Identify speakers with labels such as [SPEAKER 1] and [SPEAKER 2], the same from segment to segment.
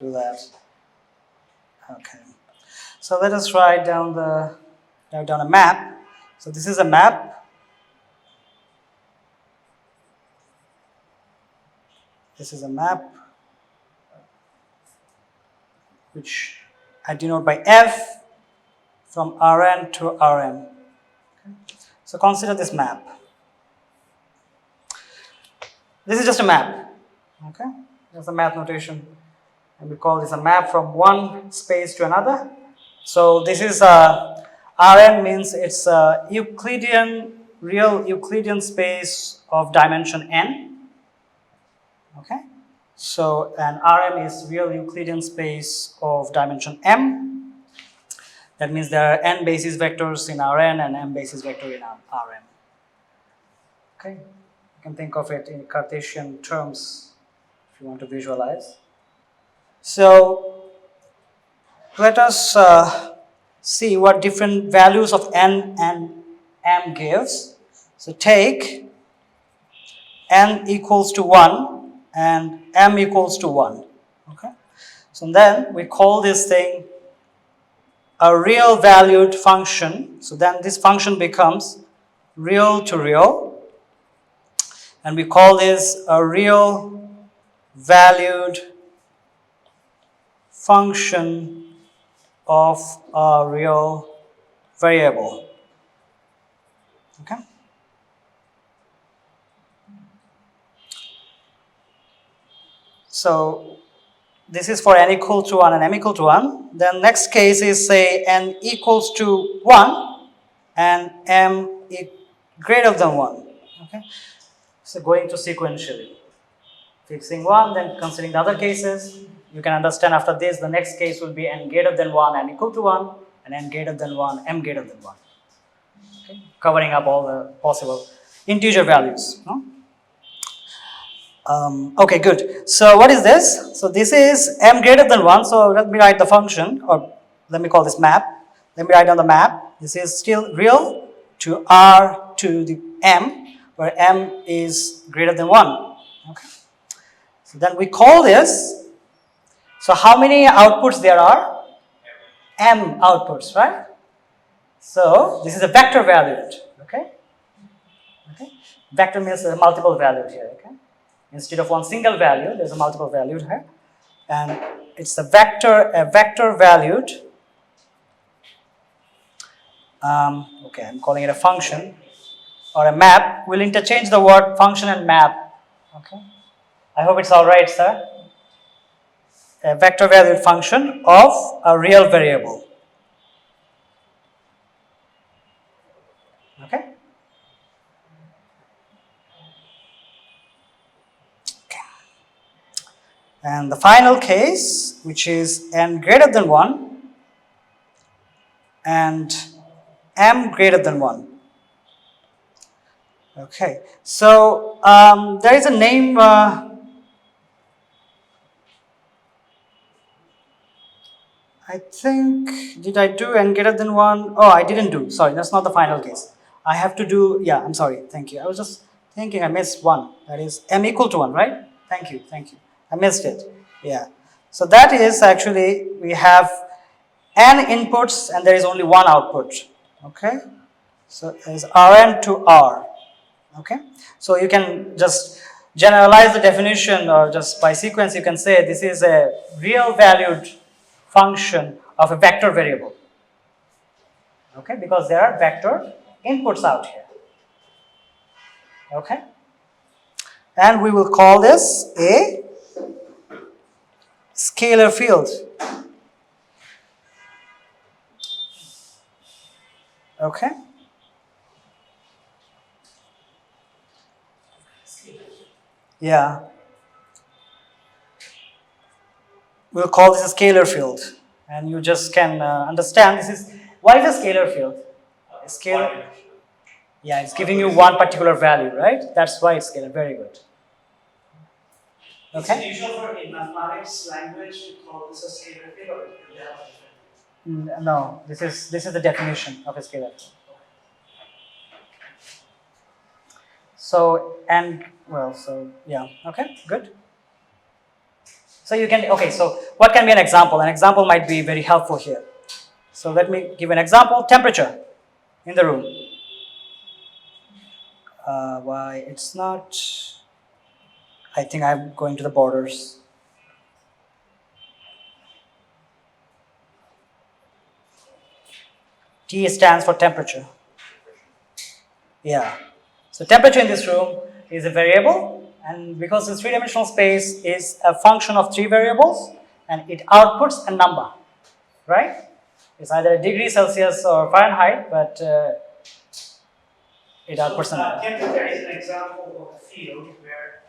[SPEAKER 1] do that. Okay. So let us write down a map. So this is a map. This is a map which I denote by F from Rn to Rm. Okay. So consider this map. This is just a map. Okay, that's a map notation, and we call this a map from one space to another. So this is Rn means it's a real Euclidean space of dimension n. Okay, so and Rm is real Euclidean space of dimension m. That means there are n basis vectors in Rn and m basis vector in Rm. Okay, you can think of it in Cartesian terms if you want to visualize. So let us see what different values of n and m gives. So take n equals to 1 and m equals to 1. Okay. So then we call this thing a real valued function. So then this function becomes real to real. And we call this a real valued function of a real variable. Okay. So this is for n equal to 1 and m equal to 1. Then next case is say n equals to 1 and m greater than 1. Okay. So going to sequentially. Fixing 1, then considering the other cases, you can understand after this, the next case will be n greater than 1, n equal to 1, and n greater than 1, m greater than 1. Okay. Covering up all the possible integer values. No? Okay, good. So what is this? So this is m greater than 1. So let me write the function, or let me call this map. Let me write on the map. This is still real to r to the m, where m is greater than 1. Okay. So then we call this. So how many outputs there are? M outputs, right? So this is a vector valued. Okay. Okay. Vector means a multiple valued here. Okay. Instead of one single value, there's a multiple valued here, and it's a vector valued. Okay, I'm calling it a function or a map. We'll interchange the word function and map. Okay, I hope it's all right, sir. A vector valued function of a real variable. Okay. And the final case, which is n greater than 1 and m greater than 1. Okay, so there is a name, I think, did I do n greater than 1? Oh, I didn't do, sorry, that's not the final case. I have to do, yeah, I'm sorry, thank you. I was just thinking I missed one, that is m equal to 1, right? Thank you. I missed it. Yeah. So that is actually, we have n inputs and there is only one output. Okay. So there is Rn to R. Okay. So you can just generalize the definition, or just by sequence you can say this is a real valued function of a vector variable. Okay. Because there are vector inputs out here. Okay. And we will call this a scalar field. Okay. Yeah. We'll call this a scalar field. And you just can understand this is, what is a scalar field? A scalar. Yeah, it's giving you one particular value, right? That's why it's scalar. Very good. Okay.
[SPEAKER 2] Is it usual for in mathematics language to call this a scalar field, or do they have a different?
[SPEAKER 1] No, this is the definition of a scalar field. So yeah, okay, good. So you can, okay, so what can be an example? An example might be very helpful here. So let me give an example. Temperature in the room. Why it's not, I think I'm going to the borders. T stands for temperature. Yeah. So temperature in this room is a variable, and because the three-dimensional space is a function of three variables, and it outputs a number, right? It's either degree Celsius or Fahrenheit, but it outputs a number.
[SPEAKER 2] Temperature is an example of a field where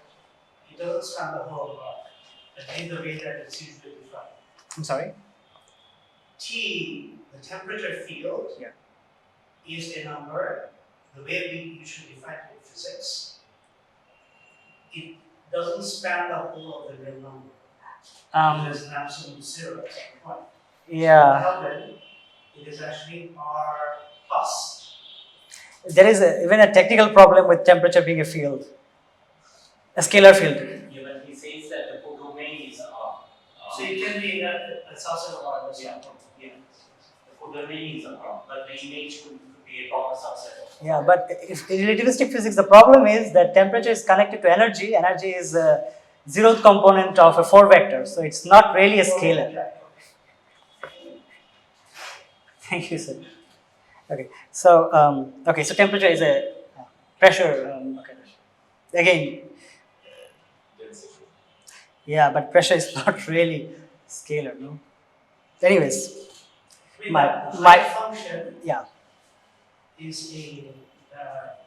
[SPEAKER 2] it doesn't span the whole arc, but in the way that it's usually defined.
[SPEAKER 1] I'm sorry?
[SPEAKER 2] T, the temperature field,
[SPEAKER 1] Yeah.
[SPEAKER 2] is a number, the way we usually define it in physics. It doesn't span the whole of the real number. It is an absolute zero at some point.
[SPEAKER 1] Yeah.
[SPEAKER 2] However, it is actually R plus.
[SPEAKER 1] There is even a technical problem with temperature being a field, a scalar field.
[SPEAKER 3] Yeah, but he says that the codomain is R.
[SPEAKER 2] So it can be a subset of R.
[SPEAKER 3] Yeah. The codomain is R, but the image could be a proper subset of R.
[SPEAKER 1] Yeah, but if in relativistic physics, the problem is that temperature is connected to energy. Energy is a zeroth component of a 4 vector, so it's not really a scalar. Thank you, sir. Okay, so okay, so temperature is a pressure. Okay, again, yeah, but pressure is not really scalar, no. Anyways, my
[SPEAKER 2] function
[SPEAKER 1] yeah.
[SPEAKER 2] is in a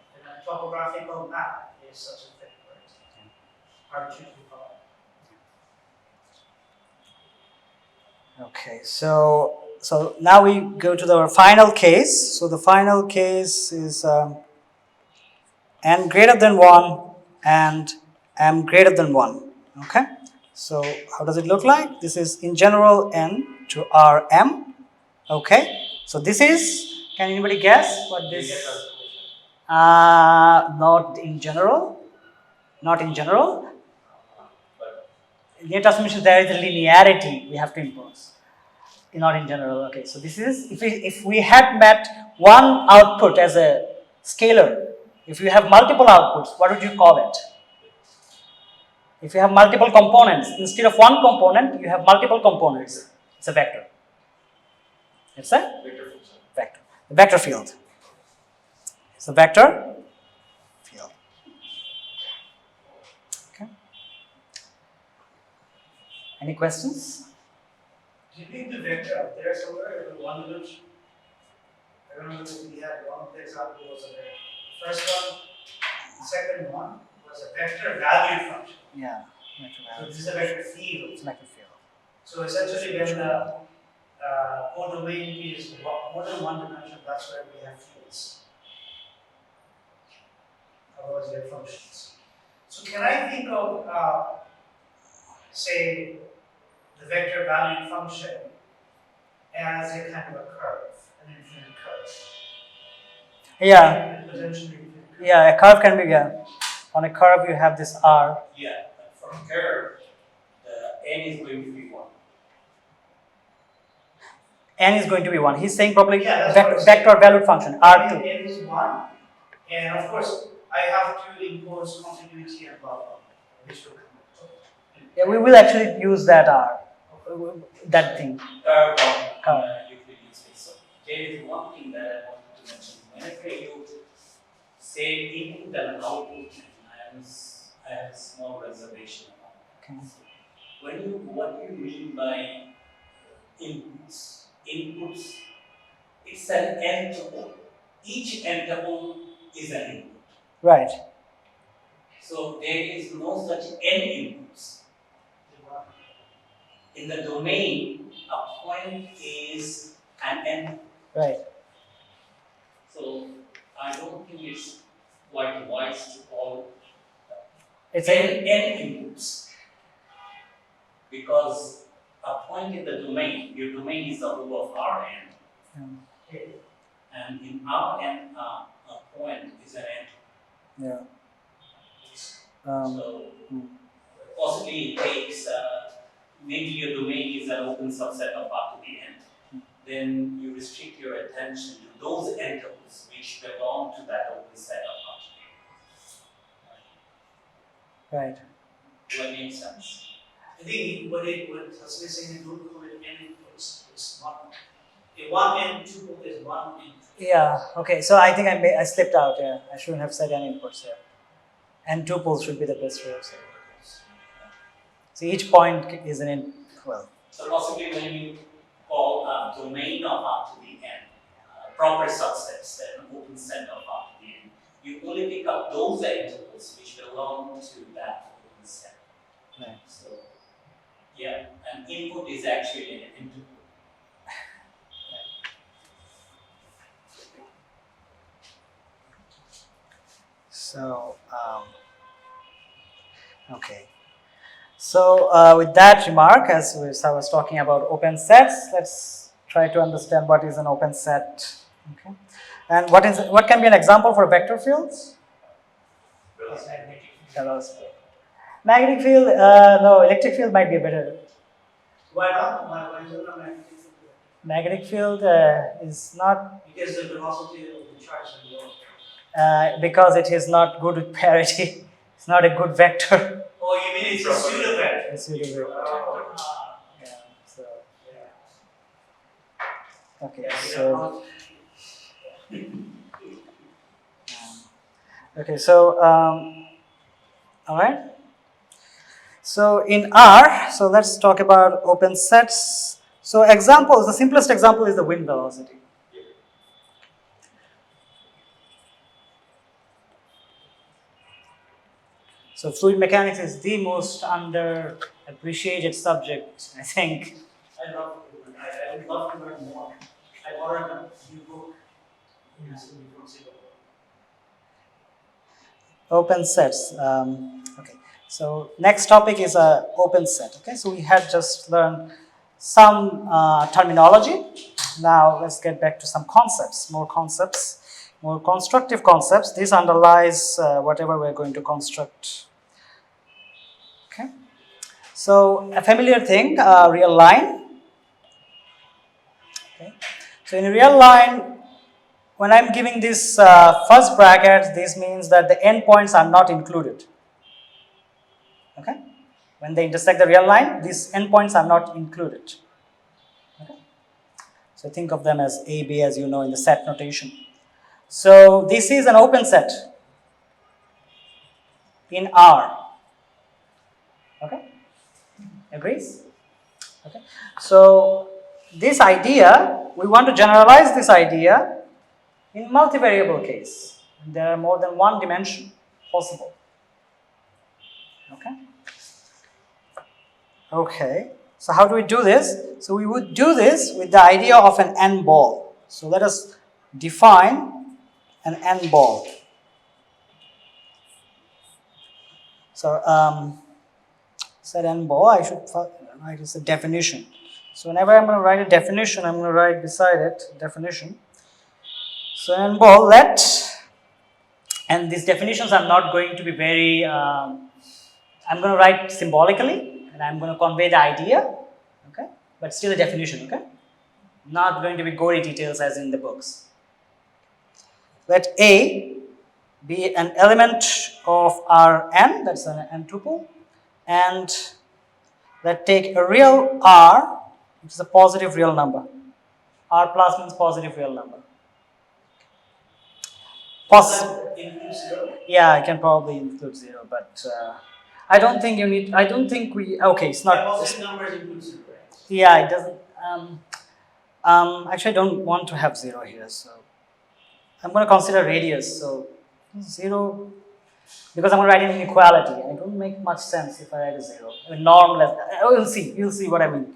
[SPEAKER 2] topographical map is such a thing, right? R2 to
[SPEAKER 1] Okay, so now we go to our final case. So the final case is n greater than 1 and m greater than 1. Okay, so how does it look like? This is in general n to rm. Okay, so this is, can anybody guess what this? Not in general. Not in general. In linear transformation, there is a linearity we have to impose. Not in general. Okay, so this is, if we had met one output as a scalar, if you have multiple outputs, what would you call it? If you have multiple components, instead of one component, you have multiple components. It's a vector. It's a vector. The vector field. It's a vector field. Okay. Any questions?
[SPEAKER 2] Do you think the vector up there somewhere in one dimension? I remember we had one example was a vector. First one, the second one was a vector valued function.
[SPEAKER 1] Yeah.
[SPEAKER 2] So this is a vector field.
[SPEAKER 1] It's a vector field.
[SPEAKER 2] So essentially when the codomain is more than one dimension, that's where we have fields. Otherwise we have functions. So can I think of, say, the vector valued function as a kind of a curve, an infinite curve?
[SPEAKER 1] Yeah.
[SPEAKER 2] And potentially infinite curve.
[SPEAKER 1] Yeah, a curve can be, yeah. On a curve you have this R.
[SPEAKER 3] Yeah, but from curve, the n is going to be 1.
[SPEAKER 1] N is going to be 1. He's saying probably
[SPEAKER 2] Yeah, that's
[SPEAKER 1] vector valued function, R2.
[SPEAKER 2] N is 1, and of course I have to impose continuity and blah blah, which will come.
[SPEAKER 1] Yeah, we will actually use that R, that thing.
[SPEAKER 3] Curve
[SPEAKER 1] Curve.
[SPEAKER 3] on Euclidean space. So there is one thing that I wanted to mention. Whenever you say input and output, I have a small reservation about that.
[SPEAKER 1] Okay.
[SPEAKER 3] What you mean by inputs? Inputs, it's an n tuple. Each n tuple is an input.
[SPEAKER 1] Right.
[SPEAKER 3] So there is no such n inputs. In the domain, a point is an n.
[SPEAKER 1] Right.
[SPEAKER 3] So I don't think it's quite wise to call
[SPEAKER 1] It's
[SPEAKER 3] n inputs, because a point in the domain, your domain is the whole of Rn, and in Rn, a point is an n.
[SPEAKER 1] Yeah.
[SPEAKER 3] So possibly it takes maybe your domain is an open subset of R to the n, then you restrict your attention to those enters which belong to that open set of R to the n.
[SPEAKER 1] Right.
[SPEAKER 3] Do I make sense?
[SPEAKER 2] I think what Hassan is saying, don't call it n inputs. It's one. A one n tuple is one input.
[SPEAKER 1] Yeah. Okay. So I think I slipped out. Yeah. I shouldn't have said n inputs here. N tuples should be the best way of saying it. So each point is an in. Well.
[SPEAKER 3] So possibly when you call a domain of R to the n, proper subsets, an open set of R to the n, you only pick up those intervals which belong to that open set.
[SPEAKER 1] Right.
[SPEAKER 3] So, yeah, an input is actually an interval.
[SPEAKER 1] So, okay. So, with that remark, as I was talking about open sets, let's try to understand what is an open set. Okay. And what can be an example for vector fields? Magnetic field, no, electric field might be better.
[SPEAKER 2] Why not? Why is it not magnetic field?
[SPEAKER 1] Magnetic field is not.
[SPEAKER 2] Because the velocity of the charge is low.
[SPEAKER 1] Because it is not good with parity. It's not a good vector.
[SPEAKER 2] Oh, you mean it's a pseudo vector?
[SPEAKER 1] It's pseudo vector. Yeah. So. Okay.
[SPEAKER 2] Yeah,
[SPEAKER 1] So. Okay. So. All right. So in R, so let's talk about open sets. So examples. The simplest example is the wind velocity. So fluid mechanics is the most underappreciated subject, I think.
[SPEAKER 2] I would love to learn more. I borrowed a new book.
[SPEAKER 1] Open sets. Okay. So next topic is a open set. Okay. So we had just learned some terminology. Now let's get back to some concepts, more constructive concepts. This underlies whatever we're going to construct. Okay. So a familiar thing, real line. Okay. So in a real line, when I'm giving this first bracket, this means that the endpoints are not included. Okay. When they intersect the real line, these endpoints are not included. Okay. So think of them as A, B, as you know in the set notation. So this is an open set in R. Okay, agrees? Okay. So this idea, we want to generalize this idea in multivariable case. There are more than one dimension possible. Okay. Okay. So how do we do this? So we would do this with the idea of an n ball. So let us define an n ball. So said n ball, I should write as a definition. So whenever I'm going to write a definition, I'm going to write beside it definition. So n ball, and these definitions are not going to be very. I'm going to write symbolically, and I'm going to convey the idea. Okay, but still a definition. Okay, not going to be gory details as in the books. Let A be an element of Rn, that's an n tuple, and let take a real R, which is a positive real number. R plus means positive real number. Yeah, I can probably include 0, but I don't think you need. I don't think we. Okay, it's not.
[SPEAKER 2] Positive numbers include 0, right?
[SPEAKER 1] Yeah, it doesn't. Actually, I don't want to have 0 here, so I'm going to consider radius. So 0, because I'm going to write an inequality, and it won't make much sense if I write a 0. I mean, norm less. You'll see what I mean.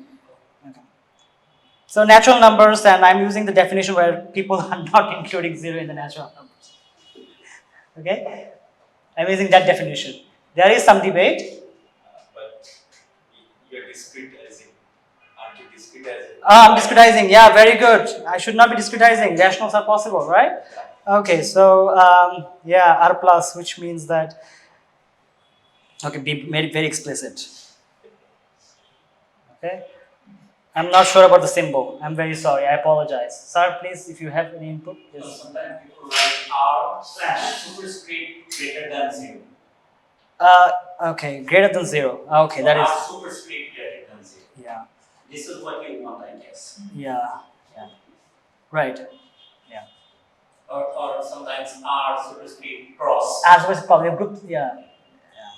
[SPEAKER 1] Okay. So natural numbers, and I'm using the definition where people are not including 0 in the natural numbers. Okay, I'm using that definition. There is some debate.
[SPEAKER 3] But you're discretizing. Aren't you discretizing?
[SPEAKER 1] I'm discretizing. Yeah, very good. I should not be discretizing. Rationals are possible, right? Okay, so yeah, R plus, which means that. Okay, be made very explicit. Okay. I'm not sure about the symbol. I'm very sorry. I apologize. Sir, please, if you have any input,
[SPEAKER 3] So
[SPEAKER 1] yes.
[SPEAKER 3] sometimes people write R slash superscript greater than 0.
[SPEAKER 1] Okay, greater than 0. Okay,
[SPEAKER 3] So
[SPEAKER 1] that
[SPEAKER 3] R
[SPEAKER 1] is.
[SPEAKER 3] superscript greater than 0.
[SPEAKER 1] Yeah.
[SPEAKER 3] This is what you want, I guess.
[SPEAKER 1] Yeah. Yeah. Right. Yeah.
[SPEAKER 3] Or sometimes R superscript cross
[SPEAKER 1] As was probably a group. Yeah. Yeah.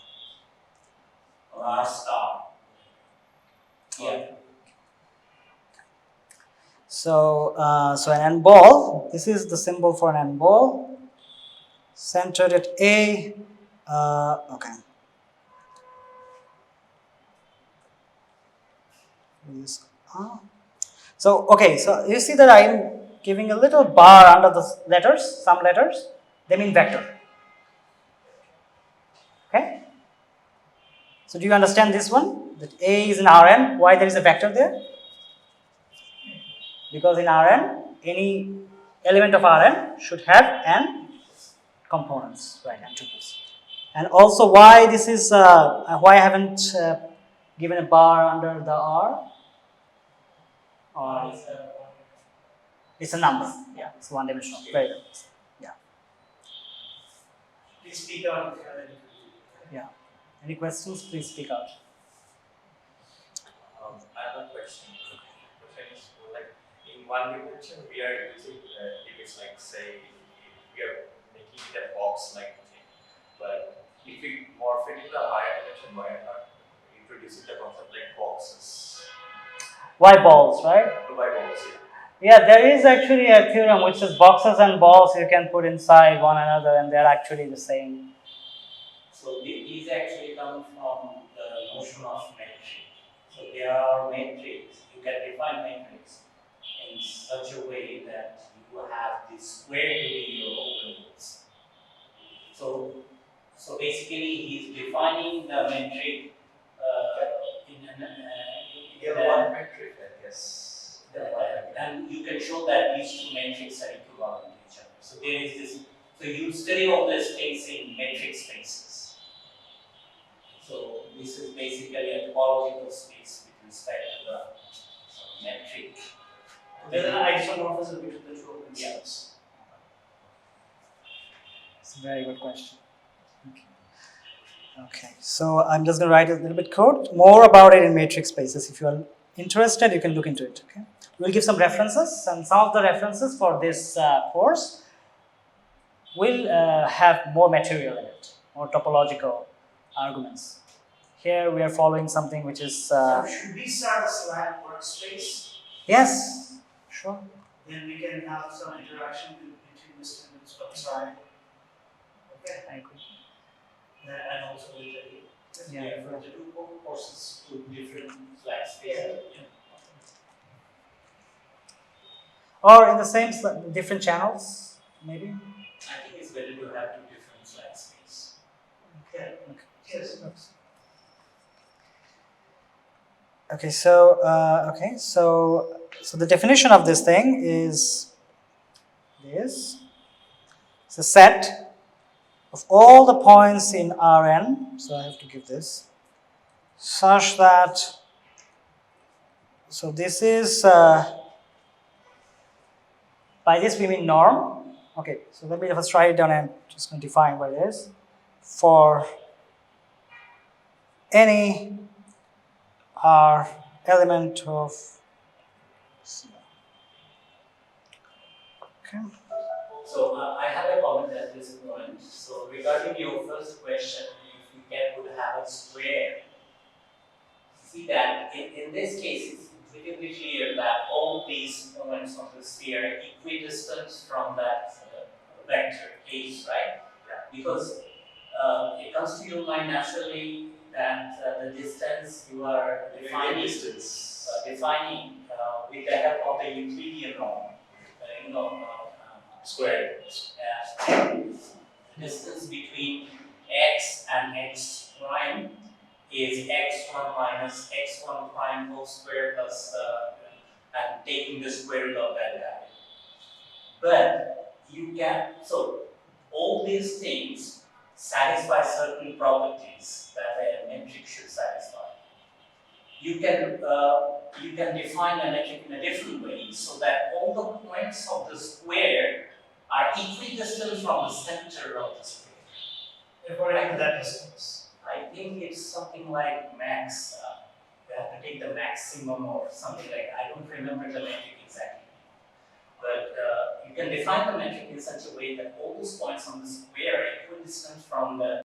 [SPEAKER 3] or R star. Yeah.
[SPEAKER 1] So, so an N ball. This is the symbol for an N ball. Centered at A. Okay. This, so okay. So you see that I am giving a little bar under the letters. Some letters they mean vector. Okay. So do you understand this one? That A is in Rn. Why there is a vector there? Because in Rn, any element of Rn should have n components, right? N tuples. And also, why this is why I haven't given a bar under the R? Or it's a number. Yeah, it's one dimensional. Very good. Yeah.
[SPEAKER 2] Please speak out if you have any.
[SPEAKER 1] Yeah. Any questions? Please speak out.
[SPEAKER 4] I have a question. Question is like in one dimension we are using limits like say we are making it a box like thing, but if we morph it into a higher dimension, why not introducing the concept like boxes?
[SPEAKER 1] Why balls, right?
[SPEAKER 4] By balls, yeah.
[SPEAKER 1] Yeah, there is actually a theorem which says boxes and balls you can put inside one another and they're actually the same.
[SPEAKER 3] So these actually come from the notion of metric. So they are metrics. You can define metrics in such a way that you have the square to be your open books. So basically, he's defining the metric
[SPEAKER 4] One metric, I guess.
[SPEAKER 3] and you can show that these two metrics are equivalent to each other. So there is this. So you study all the space in metric spaces. So this is basically a topological space with respect to the metric.
[SPEAKER 2] There's an isomorphism between the two open sets.
[SPEAKER 1] It's a very good question. Okay, so I'm just going to write a little bit code, more about it in matrix spaces. If you are interested, you can look into it. Okay, we'll give some references, and some of the references for this course will have more material in it, more topological arguments. Here we are following something which is.
[SPEAKER 2] Should we start a Slack workspace?
[SPEAKER 1] Yes, sure.
[SPEAKER 2] Then we can have some interaction between the students outside. Okay.
[SPEAKER 1] I agree.
[SPEAKER 2] And also with the
[SPEAKER 1] Yeah.
[SPEAKER 3] For the two courses to different Slack spaces.
[SPEAKER 1] Or in the same different channels, maybe.
[SPEAKER 3] I think it's better to have two different Slack spaces.
[SPEAKER 2] Okay. Yes.
[SPEAKER 1] Okay, so the definition of this thing is this. It's a set of all the points in Rn. So I have to give this such that. So this is by this we mean norm. Okay, so let me first write it down and just going to define what it is for any R element of C. Okay.
[SPEAKER 3] So I have a comment at this point. So regarding your first question, if you would have a square, see that in this case it's intuitively clear that all these points of the sphere are equidistant from that vector A, right? Because it comes to your mind naturally that the distance you are defining, with the help of the Euclidean norm,
[SPEAKER 4] Square.
[SPEAKER 3] Distance between x and x prime is x1 minus x1 prime whole square plus and taking the square root of that value. But you can, so all these things satisfy certain properties that a metric should satisfy. you can define a metric in a different way so that all the points of the square are equidistant from the center of the square.
[SPEAKER 2] According to that distance.
[SPEAKER 3] I think it's something like max. You have to take the maximum or something like that. I don't remember the metric exactly. But you can define the metric in such a way that all those points on the square are equidistant from the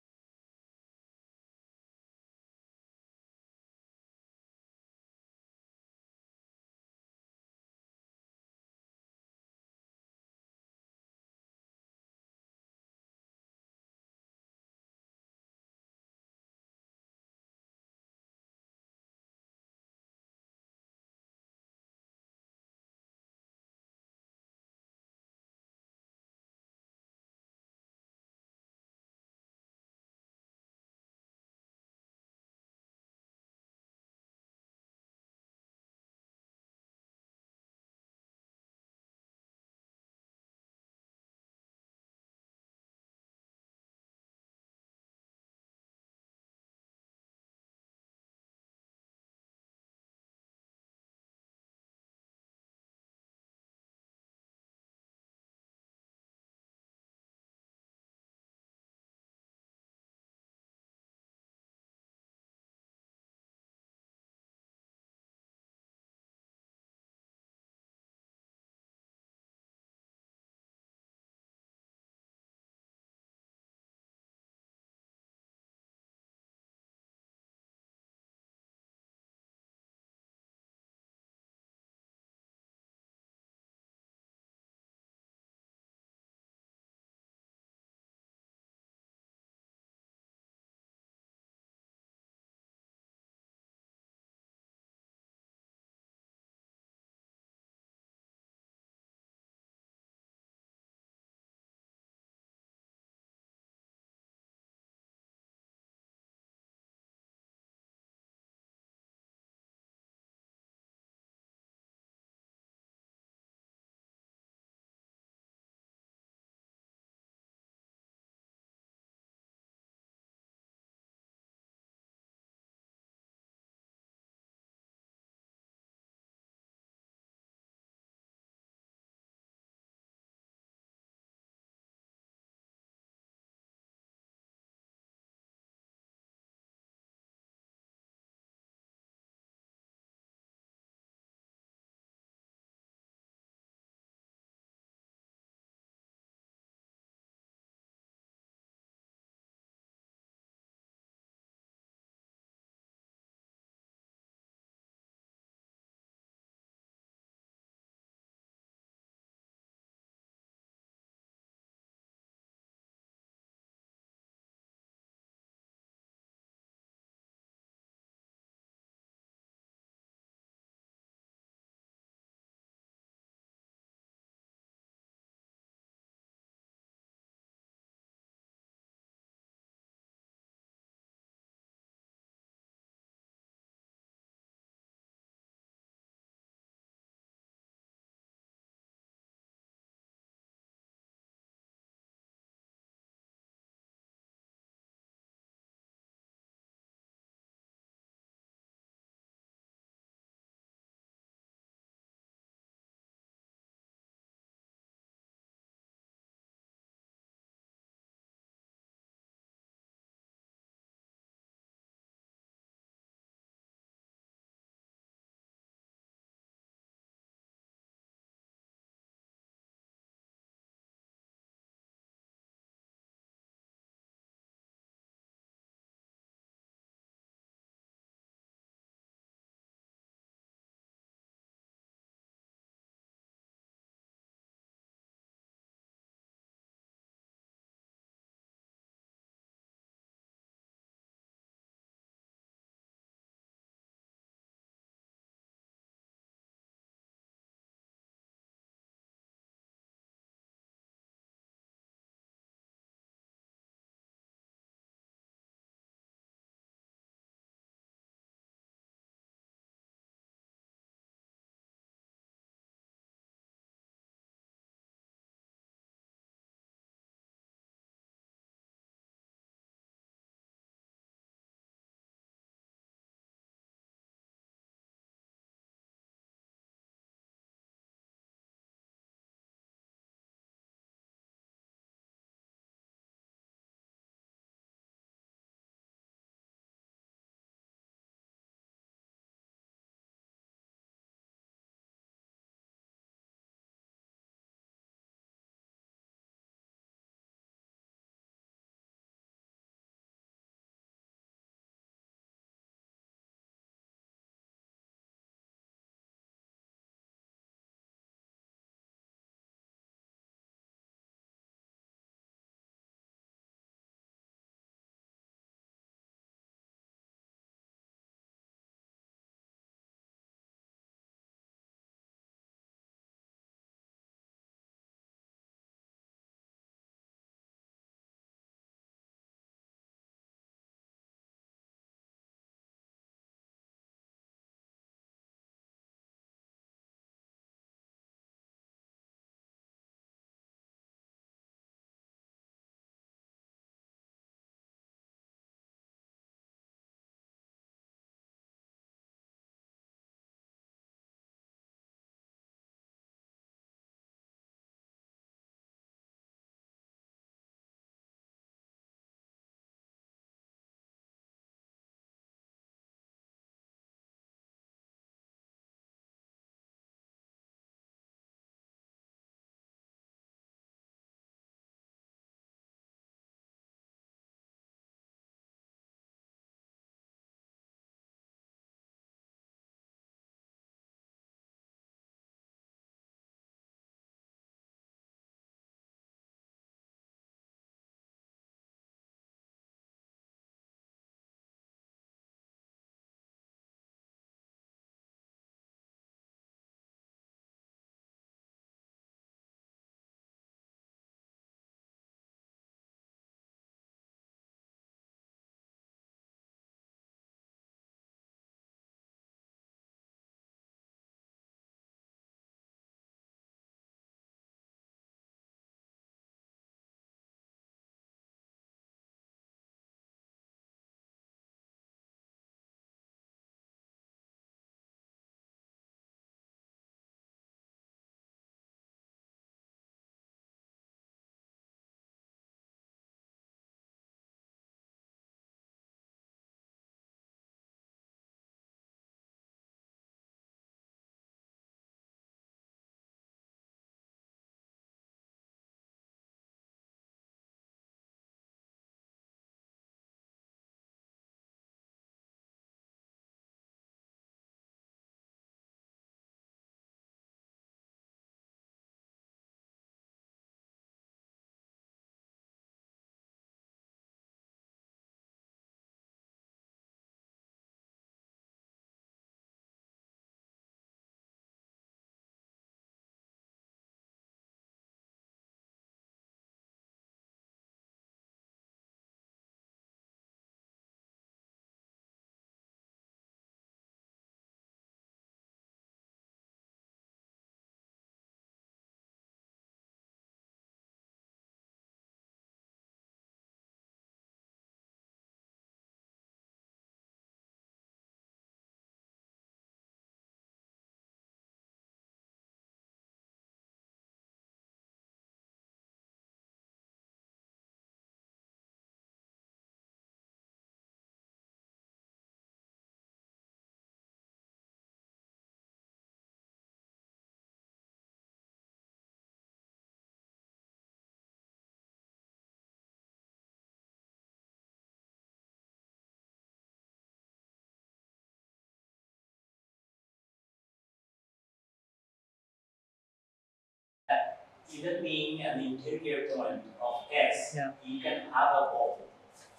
[SPEAKER 3] even being an interior point of S,
[SPEAKER 1] Yeah.
[SPEAKER 3] you can have a ball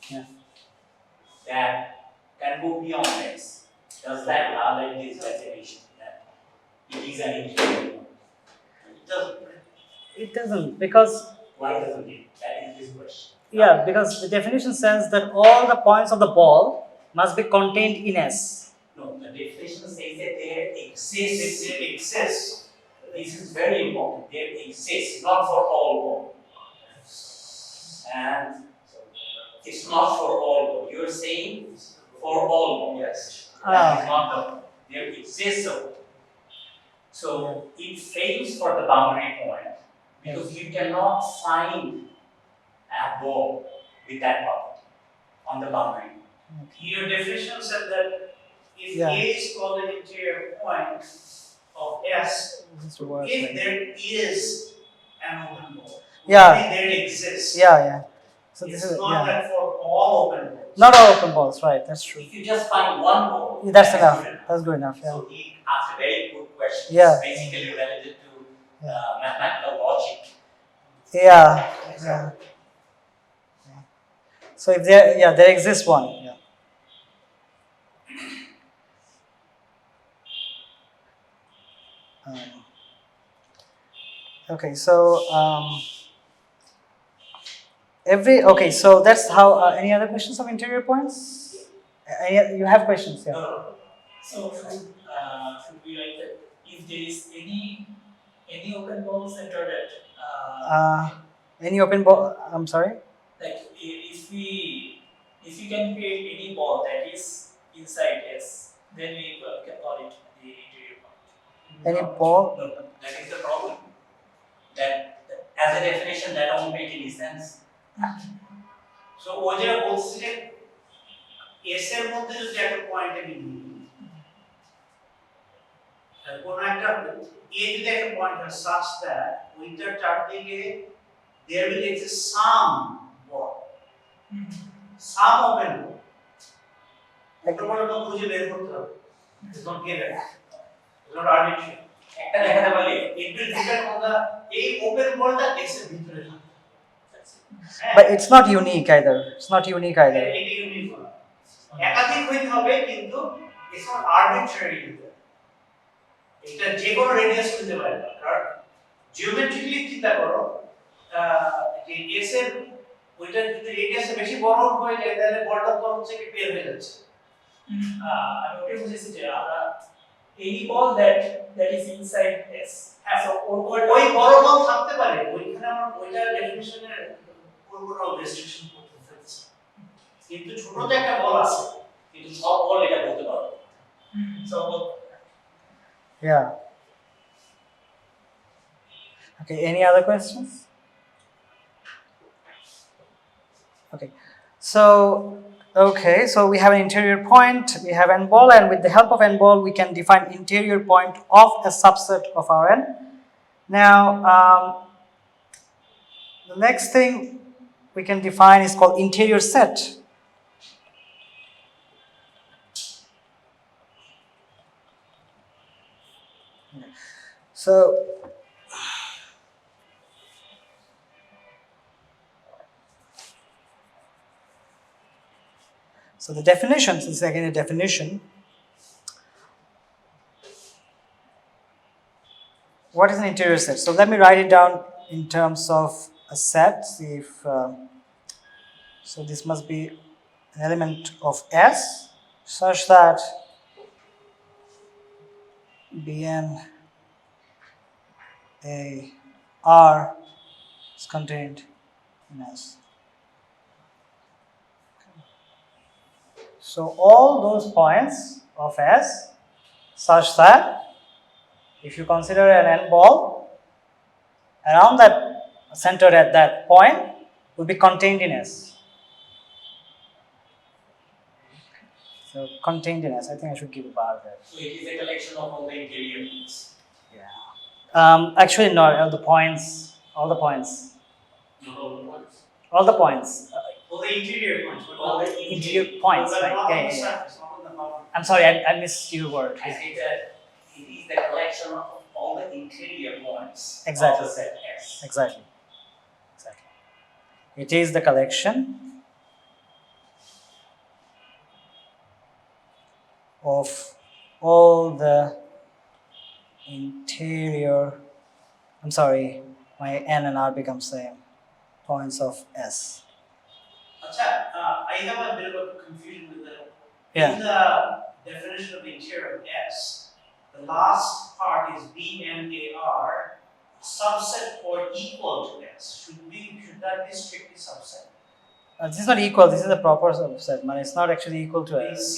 [SPEAKER 1] Yeah.
[SPEAKER 3] that can go beyond S. Does that violate this definition that it is an interior point? It doesn't.
[SPEAKER 1] It doesn't, because
[SPEAKER 3] Why doesn't it? That is this question.
[SPEAKER 1] yeah, because the definition says that all the points of the ball must be contained in S.
[SPEAKER 3] No, the definition says that there exists. There exists. This is very important. There exists, not for all balls. And it's not for all balls. You're saying for all balls. Yes. That is not the. There exists a ball. So it fails for the boundary point because you cannot find a ball with that property on the boundary.
[SPEAKER 2] Your definition said that if A is called an interior point of S, if there is an open ball, there exists.
[SPEAKER 1] Yeah. So
[SPEAKER 2] It's
[SPEAKER 1] this is
[SPEAKER 2] not that for all open balls.
[SPEAKER 1] not all open balls, right? That's true.
[SPEAKER 3] If you just find one ball,
[SPEAKER 1] That's enough. That's good enough. Yeah.
[SPEAKER 3] So he asked a very good question.
[SPEAKER 1] Yeah.
[SPEAKER 3] Basically related to mathematical logic.
[SPEAKER 1] Yeah. So if there exists one. Yeah. Okay, so so that's how. Any other questions of interior points? You have questions? Yeah.
[SPEAKER 5] So should we write that if there is any open ball centered at
[SPEAKER 1] Any open ball? I'm sorry.
[SPEAKER 5] like if we can create any ball that is inside S, then we can call it the interior point.
[SPEAKER 1] Any ball?
[SPEAKER 3] No, that is the problem. That as a definition that won't make any sense.
[SPEAKER 2] So ও যেটা বলছে যে S এর মধ্যে যদি একটা point আমি নিই কোন একটা A যদি একটা পয়েন্ট হয় such that ওইটার চারদিকে there will exist some ball, some open ball. একটা বড় তো খুঁজে বের করতে হবে. It's not given. It's not arbitrary.
[SPEAKER 3] একটা দেখাতে পারলে
[SPEAKER 2] It will depend on the এই open ballটা S এর ভিতরে থাকে.
[SPEAKER 1] But it's not unique either. It's not unique either.
[SPEAKER 2] এটা ইউনিক না। একাধিক হইতে হবে কিন্তু it's not arbitrary either. এটা যে কোনো রেডিয়াস হতে পারে না। কারণ জিওমেট্রিক্যালি চিন্তা করো যে S এর ওইটা যদি রেডিয়াসে বেশি বড় হয়ে যায় তাহলে বলটা তো হচ্ছে কি বের হয়ে যাচ্ছে।
[SPEAKER 5] আমি ওটাই বুঝেছি যে আমরা any ball that is inside S. So
[SPEAKER 2] ওই বড় বল থাকতে পারে ওইখানে আমরা ওইটা ডেফিনিশনের পুরোপুরি রেস্ট্রিকশন করতে ফেলছি কিন্তু ছোট যে একটা বল আছে
[SPEAKER 3] কিন্তু সব বল এটা বলতে পারবো।
[SPEAKER 5] So
[SPEAKER 1] Yeah. Okay. Any other questions? Okay. So we have an interior point, we have n ball, and with the help of n ball, we can define interior point of a subset of our n. Now, the next thing we can define is called interior set. So the definition, this is again a definition. What is an interior set? So let me write it down in terms of a set. See if so this must be an element of S such that Bn a R is contained in S. So all those points of S such that if you consider an n ball around that centered at that point will be contained in S. So contained in S. I think I should give a bar there.
[SPEAKER 3] So it is a collection of all the interior points.
[SPEAKER 1] Yeah. Actually, no. All the points.
[SPEAKER 3] Not all the points.
[SPEAKER 1] All the points.
[SPEAKER 2] all the interior points
[SPEAKER 3] All the
[SPEAKER 1] Interior points,
[SPEAKER 2] but
[SPEAKER 1] right?
[SPEAKER 2] not on
[SPEAKER 1] Yeah,
[SPEAKER 2] the
[SPEAKER 1] yeah, yeah.
[SPEAKER 2] surface, not on the boundary.
[SPEAKER 1] I'm sorry, I missed your word.
[SPEAKER 3] I say that it is the collection of all the interior points
[SPEAKER 1] Exactly.
[SPEAKER 3] of the set S.
[SPEAKER 1] Exactly. Exactly. It is the collection of all the interior, I'm sorry, my N and R become same, points of S.
[SPEAKER 2] Acha, I have a bit of a confusion with the
[SPEAKER 1] Yeah.
[SPEAKER 2] in the definition of interior of S, the last part is BNAR subset or equal to S. Should that be strictly subset?
[SPEAKER 1] This is not equal, this is a proper subset, man. It's not actually equal to
[SPEAKER 2] When
[SPEAKER 1] S.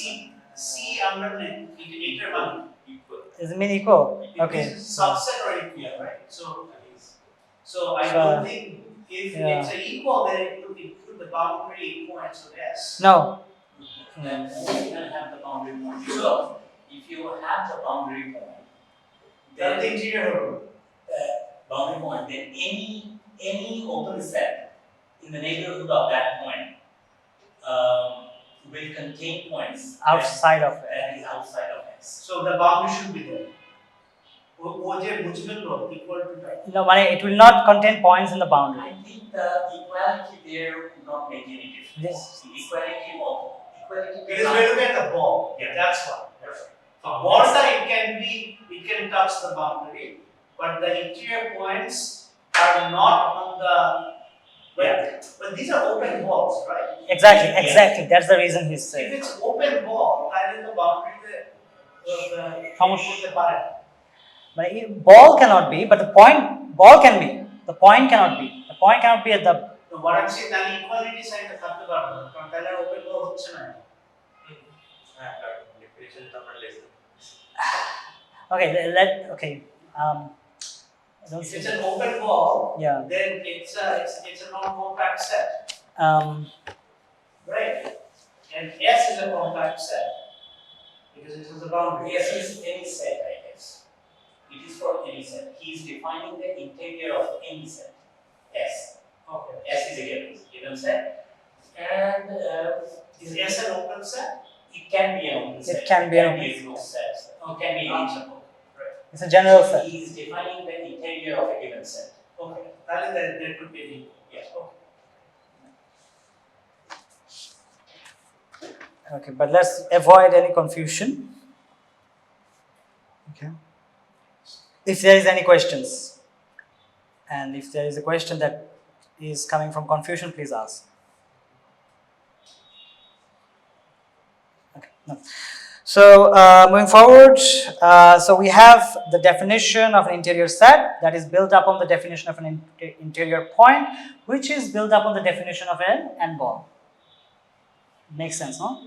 [SPEAKER 2] C under interval
[SPEAKER 3] Equal.
[SPEAKER 1] Does it mean equal?
[SPEAKER 2] it
[SPEAKER 1] Okay.
[SPEAKER 2] is subset or equal, right? So I
[SPEAKER 1] So,
[SPEAKER 2] don't think if
[SPEAKER 1] yeah.
[SPEAKER 2] it's an equal, then it would include the boundary points of S.
[SPEAKER 1] No.
[SPEAKER 3] Then you can have the boundary point. So if you have the boundary point,
[SPEAKER 2] That's the
[SPEAKER 3] then
[SPEAKER 2] interior.
[SPEAKER 3] boundary point, then any open set in the neighborhood of that point will contain points
[SPEAKER 1] Outside of it.
[SPEAKER 3] that is outside of S.
[SPEAKER 2] So the boundary should be there. OJ equal to that.
[SPEAKER 1] No, it will not contain points in the boundary.
[SPEAKER 3] I think the equality there would not make any difference.
[SPEAKER 1] Yes.
[SPEAKER 2] Because we're looking at the ball.
[SPEAKER 3] Yeah.
[SPEAKER 2] That's why. For Volta, it can touch the boundary, but the interior points are not on the. But these are open balls, right?
[SPEAKER 1] Exactly. That's the reason he's
[SPEAKER 2] If
[SPEAKER 1] saying.
[SPEAKER 2] it's open ball, then in the boundary the
[SPEAKER 1] How much?
[SPEAKER 2] the button.
[SPEAKER 1] But ball cannot be, but the point, ball can be. The point cannot be. The point cannot be at the.
[SPEAKER 2] So what I'm saying, that equality sign the cut the button. Open ball hooks and
[SPEAKER 1] Okay, okay. I don't
[SPEAKER 2] if
[SPEAKER 1] see
[SPEAKER 2] it's
[SPEAKER 1] that.
[SPEAKER 2] an open ball,
[SPEAKER 1] Yeah.
[SPEAKER 2] then it's a non-compact set, right? And S is a compact set because it is a boundary.
[SPEAKER 3] S is any set, I guess. It is for any set. He is defining the interior of any set. S.
[SPEAKER 2] Okay.
[SPEAKER 3] S is a given set. And
[SPEAKER 2] Is S an open set?
[SPEAKER 3] it can be an open set.
[SPEAKER 1] It can be an
[SPEAKER 3] a closed set. It can be any.
[SPEAKER 1] It's a general
[SPEAKER 3] So
[SPEAKER 1] set.
[SPEAKER 3] he is defining the interior of a given set.
[SPEAKER 2] Okay. Then there could be any.
[SPEAKER 3] Yes.
[SPEAKER 1] Okay, but let's avoid any confusion. Okay. If there is any questions, and if there is a question that is coming from confusion, please ask. Okay. No. So moving forward, so we have the definition of an interior set that is built up on the definition of an interior point, which is built up on the definition of an N ball. Makes sense, no?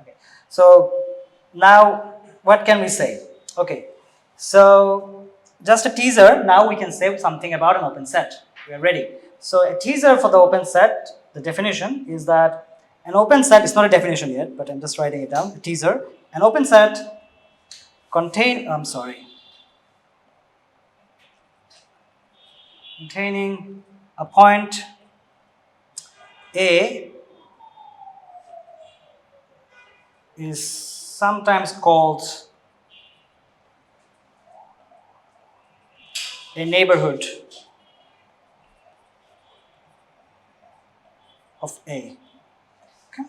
[SPEAKER 1] Okay. So now what can we say? Okay. So just a teaser. Now we can say something about an open set. We are ready. So a teaser for the open set. The definition is that an open set is not a definition yet, but I'm just writing it down. A teaser. An open set containing a point A is sometimes called a neighborhood of A. Okay.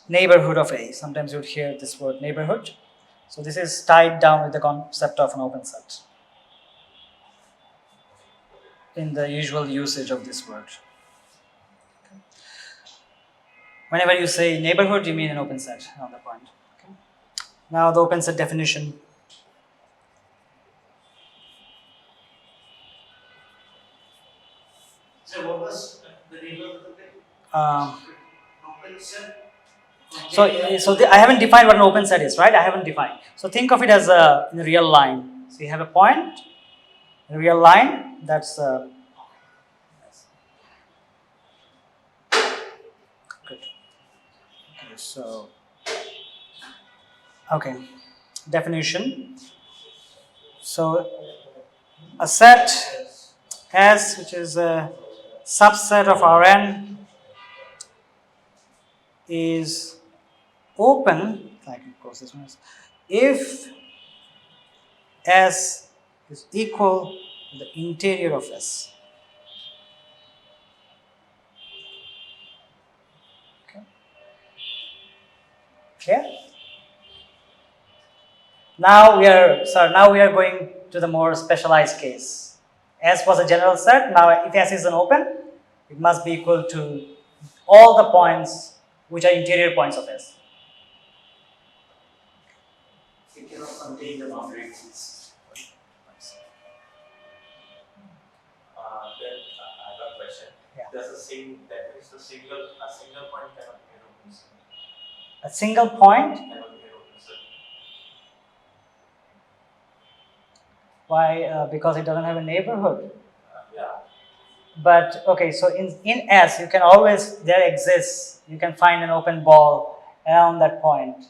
[SPEAKER 1] Neighborhood of A. Sometimes you would hear this word neighborhood. So this is tied down with the concept of an open set in the usual usage of this word. Okay. Whenever you say neighborhood, you mean an open set on the point. Okay. Now the open set definition.
[SPEAKER 2] So what was the neighborhood of the open set?
[SPEAKER 1] I haven't defined what an open set is, right? I haven't defined. So think of it as a real line. So you have a point, a real line. That's good. Okay, so definition. So a set S, which is a subset of Rn, is open I can close this one. If S is equal to the interior of S. Okay. Yeah. Now we are going to the more specialized case. S was a general set. Now if S is an open, it must be equal to all the points which are interior points of S.
[SPEAKER 3] It cannot contain the boundaries.
[SPEAKER 4] Then I have a question.
[SPEAKER 1] Yeah.
[SPEAKER 4] Does that means a single point cannot be an open set?
[SPEAKER 1] A single point.
[SPEAKER 4] Cannot be an open set.
[SPEAKER 1] Why? Because it doesn't have a neighborhood.
[SPEAKER 4] Yeah.
[SPEAKER 1] But okay, so in S, you can always, there exists, you can find an open ball around that point.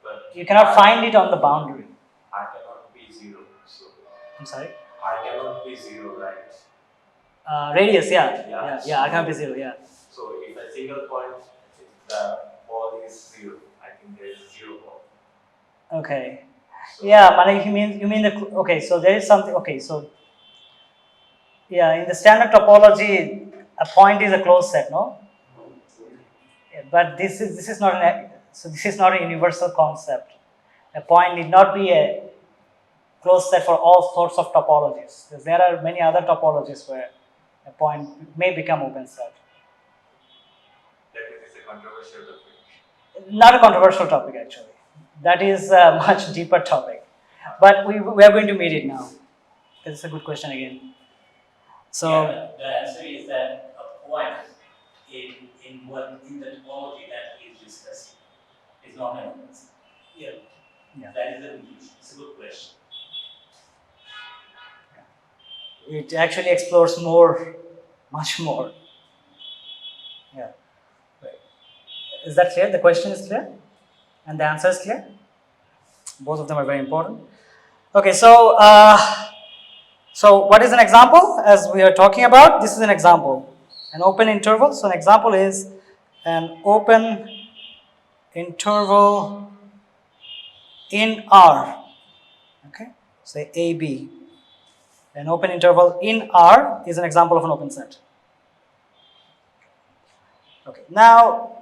[SPEAKER 4] But
[SPEAKER 1] You cannot find it on the boundary.
[SPEAKER 4] R cannot be 0. So
[SPEAKER 1] I'm sorry?
[SPEAKER 4] R cannot be 0, right?
[SPEAKER 1] Radius,
[SPEAKER 4] Yeah.
[SPEAKER 1] yeah, I can't be 0, yeah.
[SPEAKER 4] So if a single point, if the ball is 0, I think there is a 0 ball.
[SPEAKER 1] Okay.
[SPEAKER 4] So
[SPEAKER 1] Yeah, but you mean the, okay, so there is something, okay, so, yeah, in the standard topology, a point is a closed set, no? Yeah, but this is not a universal concept. A point need not be a closed set for all sorts of topologies. Because there are many other topologies where a point may become open set.
[SPEAKER 4] that is a controversial topic.
[SPEAKER 1] Not a controversial topic actually. That is a much deeper topic. But we are going to meet it now. It's a good question again. So
[SPEAKER 3] Yeah, the answer is that a point in the topology that he is discussing is not an open set.
[SPEAKER 5] Yeah.
[SPEAKER 3] That is the conclusion. It's a good question.
[SPEAKER 1] it actually explores more, much more. Yeah. Is that clear? The question is clear? And the answer is clear? Both of them are very important. Okay, so what is an example? As we are talking about, this is an example. An open interval. So an example is an open interval in R. Okay, say AB. An open interval in R is an example of an open set. Okay, now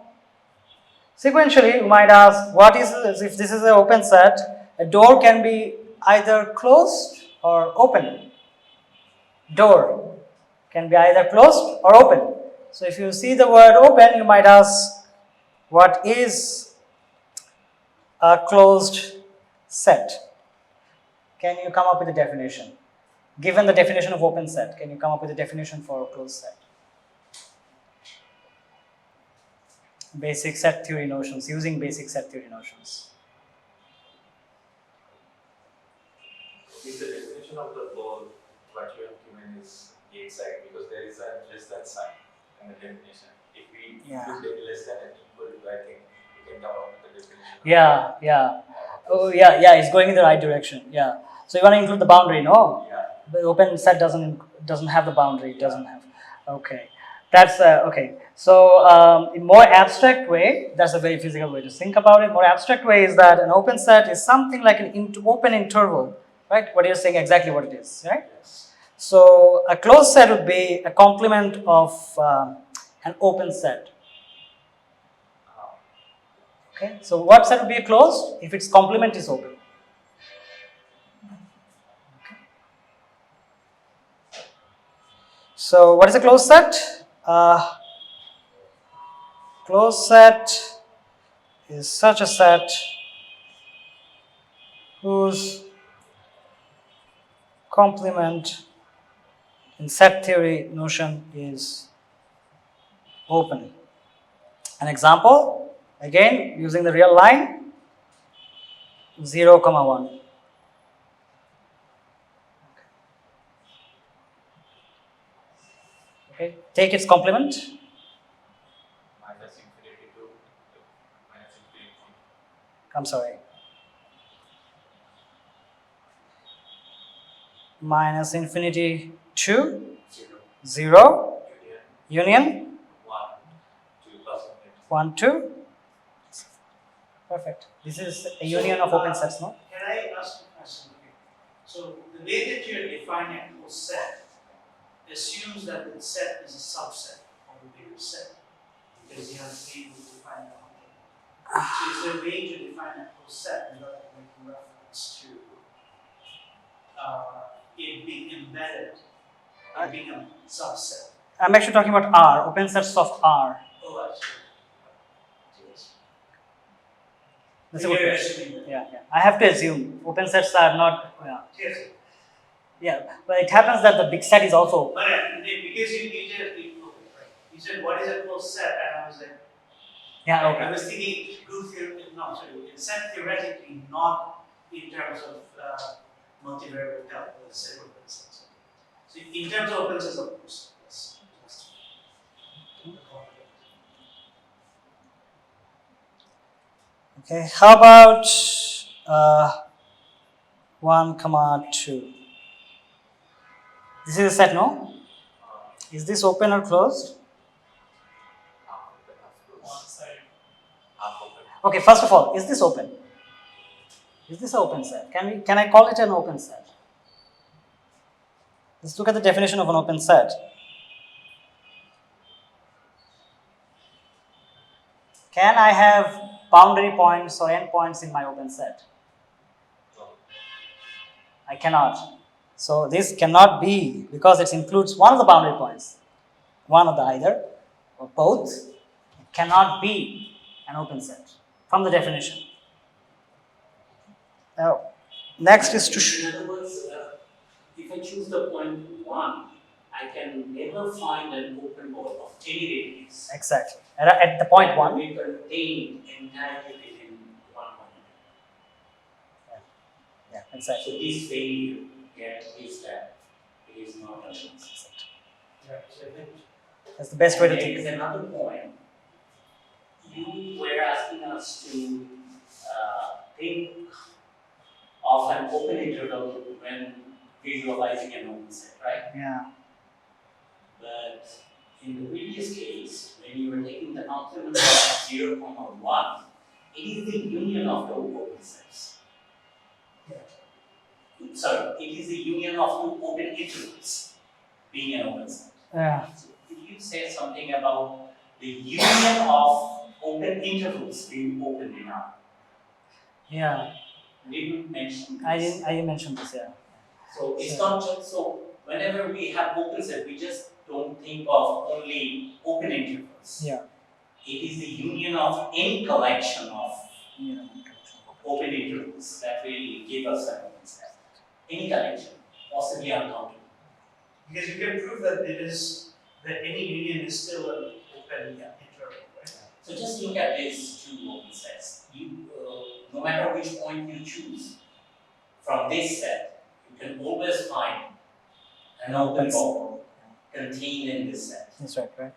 [SPEAKER 1] sequentially you might ask, what is this? If this is an open set, a door can be either closed or open. Door can be either closed or open. So if you see the word open, you might ask, what is a closed set? Can you come up with a definition? Given the definition of open set, can you come up with a definition for a closed set? Basic set theory notions, using basic set theory notions.
[SPEAKER 4] Is the definition of the ball what you have given is the exact, because there is a less than sign in the definition. If we include less than and equal to, I think we can come up with the definition.
[SPEAKER 1] Yeah. Oh, yeah, it's going in the right direction. Yeah. So you want to include the boundary, no?
[SPEAKER 4] Yeah.
[SPEAKER 1] The open set doesn't have the boundary. It doesn't have. Okay. That's okay. So in more abstract way, that's a very physical way to think about it. More abstract way is that an open set is something like an open interval, right? What you're saying exactly what it is, right?
[SPEAKER 4] Yes.
[SPEAKER 1] So a closed set would be a complement of an open set. Okay. So what set would be closed if its complement is open? So what is a closed set? Closed set is such a set whose complement in set theory notion is open. An example, again using the real line, 0, 1. Okay, take its complement.
[SPEAKER 4] Minus infinity to minus infinity.
[SPEAKER 1] I'm sorry. Minus infinity to 0, union
[SPEAKER 4] 1 to plus infinity.
[SPEAKER 1] 1 to Perfect. This is a union of open sets, no?
[SPEAKER 2] Can I ask a question? Okay. So the way that you're defining a closed set assumes that the set is a subset of the bigger set, because you have to be able to define that. So is there a way to define a closed set without making reference to it being embedded, it being a subset?
[SPEAKER 1] I'm actually talking about R, open sets of R.
[SPEAKER 2] Oh, actually. Yes.
[SPEAKER 1] That's a good
[SPEAKER 2] You're
[SPEAKER 1] question.
[SPEAKER 2] assuming that.
[SPEAKER 1] Yeah, yeah. I have to assume open sets are not.
[SPEAKER 2] Yes.
[SPEAKER 1] Yeah, but it happens that the big set is also.
[SPEAKER 2] But because you just okay, right. You said what is a closed set, and I was like,
[SPEAKER 1] Yeah,
[SPEAKER 2] I
[SPEAKER 1] okay.
[SPEAKER 2] was thinking set theoretically, not in terms of multivariable calculus, say open sets. So in terms of open sets, of course, yes.
[SPEAKER 1] Okay, how about 1,2? This is a set, no? Is this open or closed?
[SPEAKER 5] One side.
[SPEAKER 1] Okay, first of all, is this open? Is this an open set? Can I call it an open set? Let's look at the definition of an open set. Can I have boundary points or endpoints in my open set? I cannot. So this cannot be, because it includes one of the boundary points, one of the either or both. It cannot be an open set from the definition. Now, next is to
[SPEAKER 3] In other words, if I choose the point 1, I can never find an open ball of any radius.
[SPEAKER 1] exactly at the point 1.
[SPEAKER 3] We contain entirely within 1 point.
[SPEAKER 1] Yeah, exactly.
[SPEAKER 3] So this failure guarantees that it is not a open set.
[SPEAKER 1] That's the best way to
[SPEAKER 3] There
[SPEAKER 1] think.
[SPEAKER 3] is another point. You were asking us to think of an open interval when visualizing an open set, right?
[SPEAKER 1] Yeah.
[SPEAKER 3] But in the previous case, when you were taking the complement of 0, 1, it is the union of the open sets. Sorry, it is the union of two open intervals being an open set.
[SPEAKER 1] Yeah.
[SPEAKER 3] So could you say something about the union of open intervals being open enough?
[SPEAKER 1] Yeah.
[SPEAKER 3] Didn't mention this.
[SPEAKER 1] I didn't mention this. Yeah.
[SPEAKER 3] So it's not just so. Whenever we have open set, we just don't think of only open intervals.
[SPEAKER 1] Yeah.
[SPEAKER 3] It is the union of any collection of
[SPEAKER 1] Yeah.
[SPEAKER 3] open intervals that will give us an open set. Any collection, possibly uncountable.
[SPEAKER 2] Because you can prove that any union is still an open interval, right?
[SPEAKER 3] So just look at these two open sets. No matter which point you choose from this set, you can always find an open ball contained in this set.
[SPEAKER 1] That's right, right?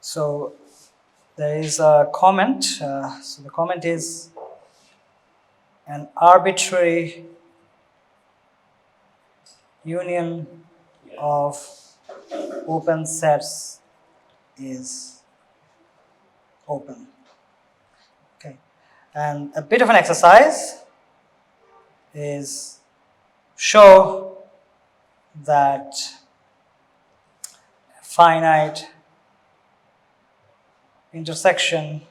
[SPEAKER 1] So there is a comment. So the comment is an arbitrary union of open sets is open. Okay, and a bit of an exercise is show that finite intersection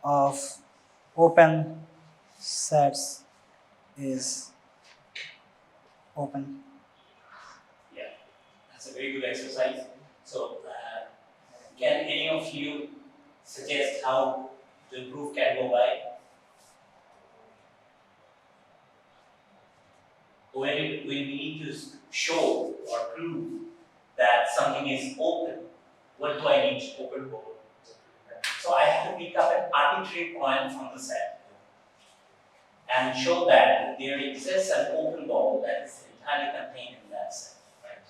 [SPEAKER 1] of open sets is open.
[SPEAKER 3] Yeah, that's a very good exercise. So, can any of you suggest how the proof can go by? When we need to show or prove that something is open, what do I need to open for? So I have to pick up an arbitrary point from the set and show that there exists an open ball that is entirely contained in that set. Right?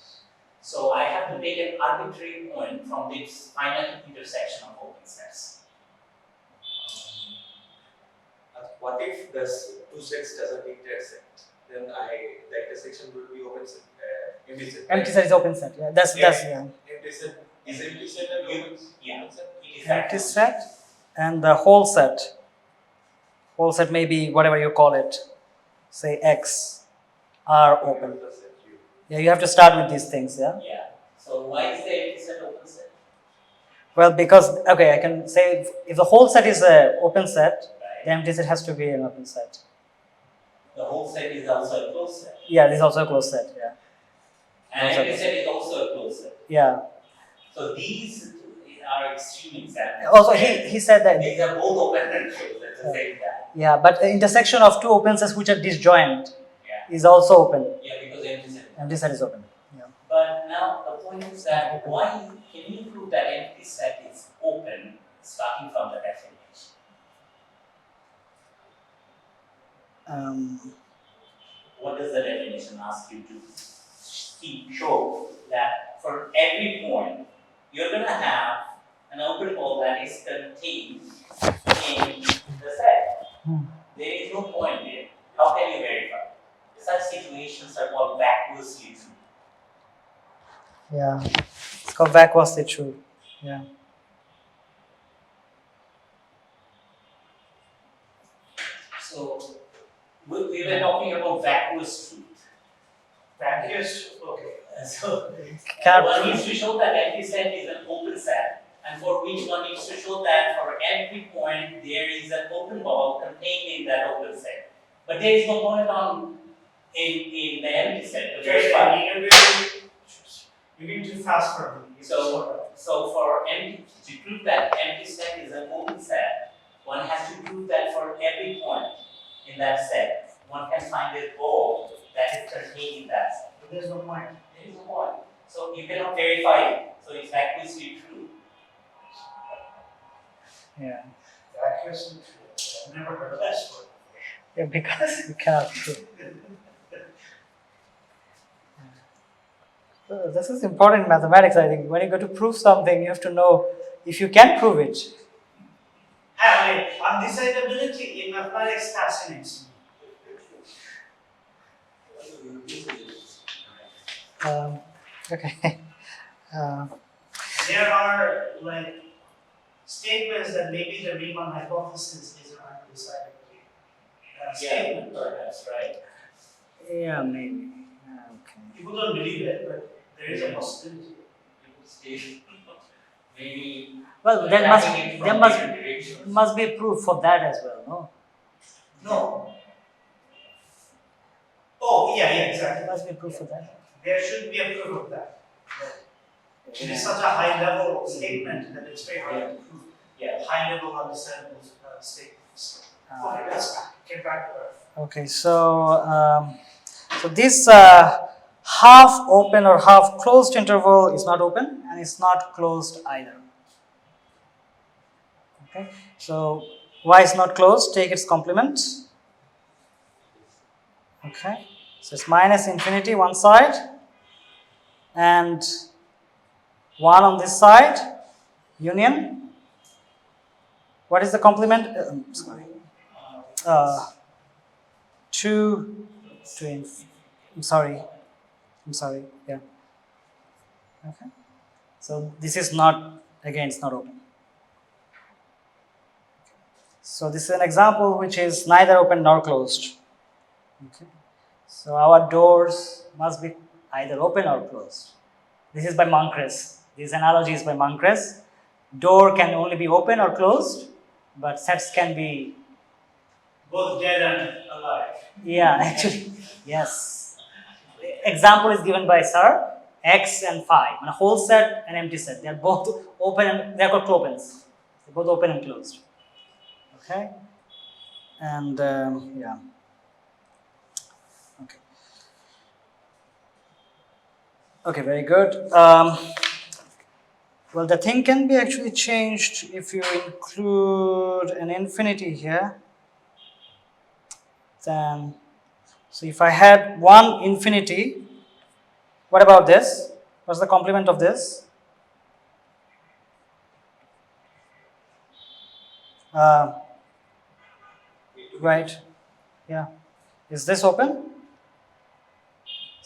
[SPEAKER 3] So I have to take an arbitrary point from this finite intersection of open sets.
[SPEAKER 4] what if the two sets doesn't intersect? Then the intersection will be open set, empty set.
[SPEAKER 1] Empty set is open set. Yeah, that's yeah.
[SPEAKER 4] Empty set is empty set and open
[SPEAKER 3] Yeah.
[SPEAKER 4] set.
[SPEAKER 3] It is
[SPEAKER 1] Empty set and the whole set. Whole set may be whatever you call it. Say X are open. Yeah, you have to start with these things. Yeah.
[SPEAKER 3] Yeah. So why is the empty set open set?
[SPEAKER 1] Well, because okay, I can say if the whole set is a open set,
[SPEAKER 3] Right.
[SPEAKER 1] the empty set has to be an open set.
[SPEAKER 3] The whole set is also a closed set.
[SPEAKER 1] Yeah, this is also a closed set. Yeah.
[SPEAKER 3] And empty set is also a closed set.
[SPEAKER 1] Yeah.
[SPEAKER 3] So these are extreme examples.
[SPEAKER 1] Also, he said that.
[SPEAKER 3] These are both open and closed at the same time.
[SPEAKER 1] Yeah, but the intersection of two open sets which are disjoint
[SPEAKER 3] Yeah.
[SPEAKER 1] is also open.
[SPEAKER 3] Yeah, because empty set.
[SPEAKER 1] Empty set is open. Yeah.
[SPEAKER 3] But now the point is that why can you prove that empty set is open starting from the definition? What does the definition ask you to show? That for every point you're going to have an open ball that is contained in the set. There is no point there. How can you verify? Such situations are called vacuously true.
[SPEAKER 1] Yeah. It's called vacuously true. Yeah.
[SPEAKER 3] So we were talking about vacuous truth.
[SPEAKER 2] Vacuous, okay.
[SPEAKER 3] So
[SPEAKER 1] Can't
[SPEAKER 3] one
[SPEAKER 1] prove-
[SPEAKER 3] needs to show that every set is an open set, and for which one needs to show that for every point there is an open ball contained in that open set. But there is no point in the empty set. The first one.
[SPEAKER 2] You're getting too fast for me.
[SPEAKER 3] So for empty, to prove that empty set is an open set, one has to prove that for every point in that set, one can find a ball that is contained in that set.
[SPEAKER 2] But there's no point.
[SPEAKER 3] There is no point. So you cannot verify it. So it's vacuously true.
[SPEAKER 1] Yeah.
[SPEAKER 2] Vacuous and true. I've never heard of this word.
[SPEAKER 1] Yeah, because you cannot prove. So this is important in mathematics, I think. When you go to prove something, you have to know if you can prove it.
[SPEAKER 2] Undecidability in mathematics fascinates me.
[SPEAKER 1] Okay.
[SPEAKER 2] There are like statements that maybe the Riemann hypothesis is an undecidability statement.
[SPEAKER 3] Perhaps, right?
[SPEAKER 1] Yeah, maybe. Okay.
[SPEAKER 2] People don't believe it, but there is a possibility.
[SPEAKER 3] People say maybe.
[SPEAKER 1] Well, there
[SPEAKER 3] must
[SPEAKER 1] must be proof for that as well, no?
[SPEAKER 2] No. Oh, yeah,
[SPEAKER 1] There
[SPEAKER 2] exactly.
[SPEAKER 1] must be proof for that.
[SPEAKER 2] There should be a proof of that. It is such a high level statement that it's very hard to prove.
[SPEAKER 3] Yeah.
[SPEAKER 2] High level undecidable statements. Okay, let's get back to Earth.
[SPEAKER 1] Okay, so this half open or half closed interval is not open and it's not closed either. Okay, so why is not closed? Take its complement. Okay, so it's minus infinity one side and 1 on this side, union. What is the complement? Sorry. 2 to I'm sorry, yeah. Okay, so this is not, again, it's not open. So this is an example which is neither open nor closed. Okay, so our doors must be either open or closed. This is by Moncrief. This analogy is by Moncrief. Door can only be open or closed, but sets can be.
[SPEAKER 2] Both dead and alive.
[SPEAKER 1] Yeah, actually, yes. Example is given by Sir, X and phi. On a whole set and empty set. They are both open and they are called clopens. They're both open and closed. Okay? And yeah. Okay. Okay, very good. Well, the thing can be actually changed if you include an infinity here. Then, so if I had one infinity, what about this? What's the complement of this? Right. Yeah. Is this open?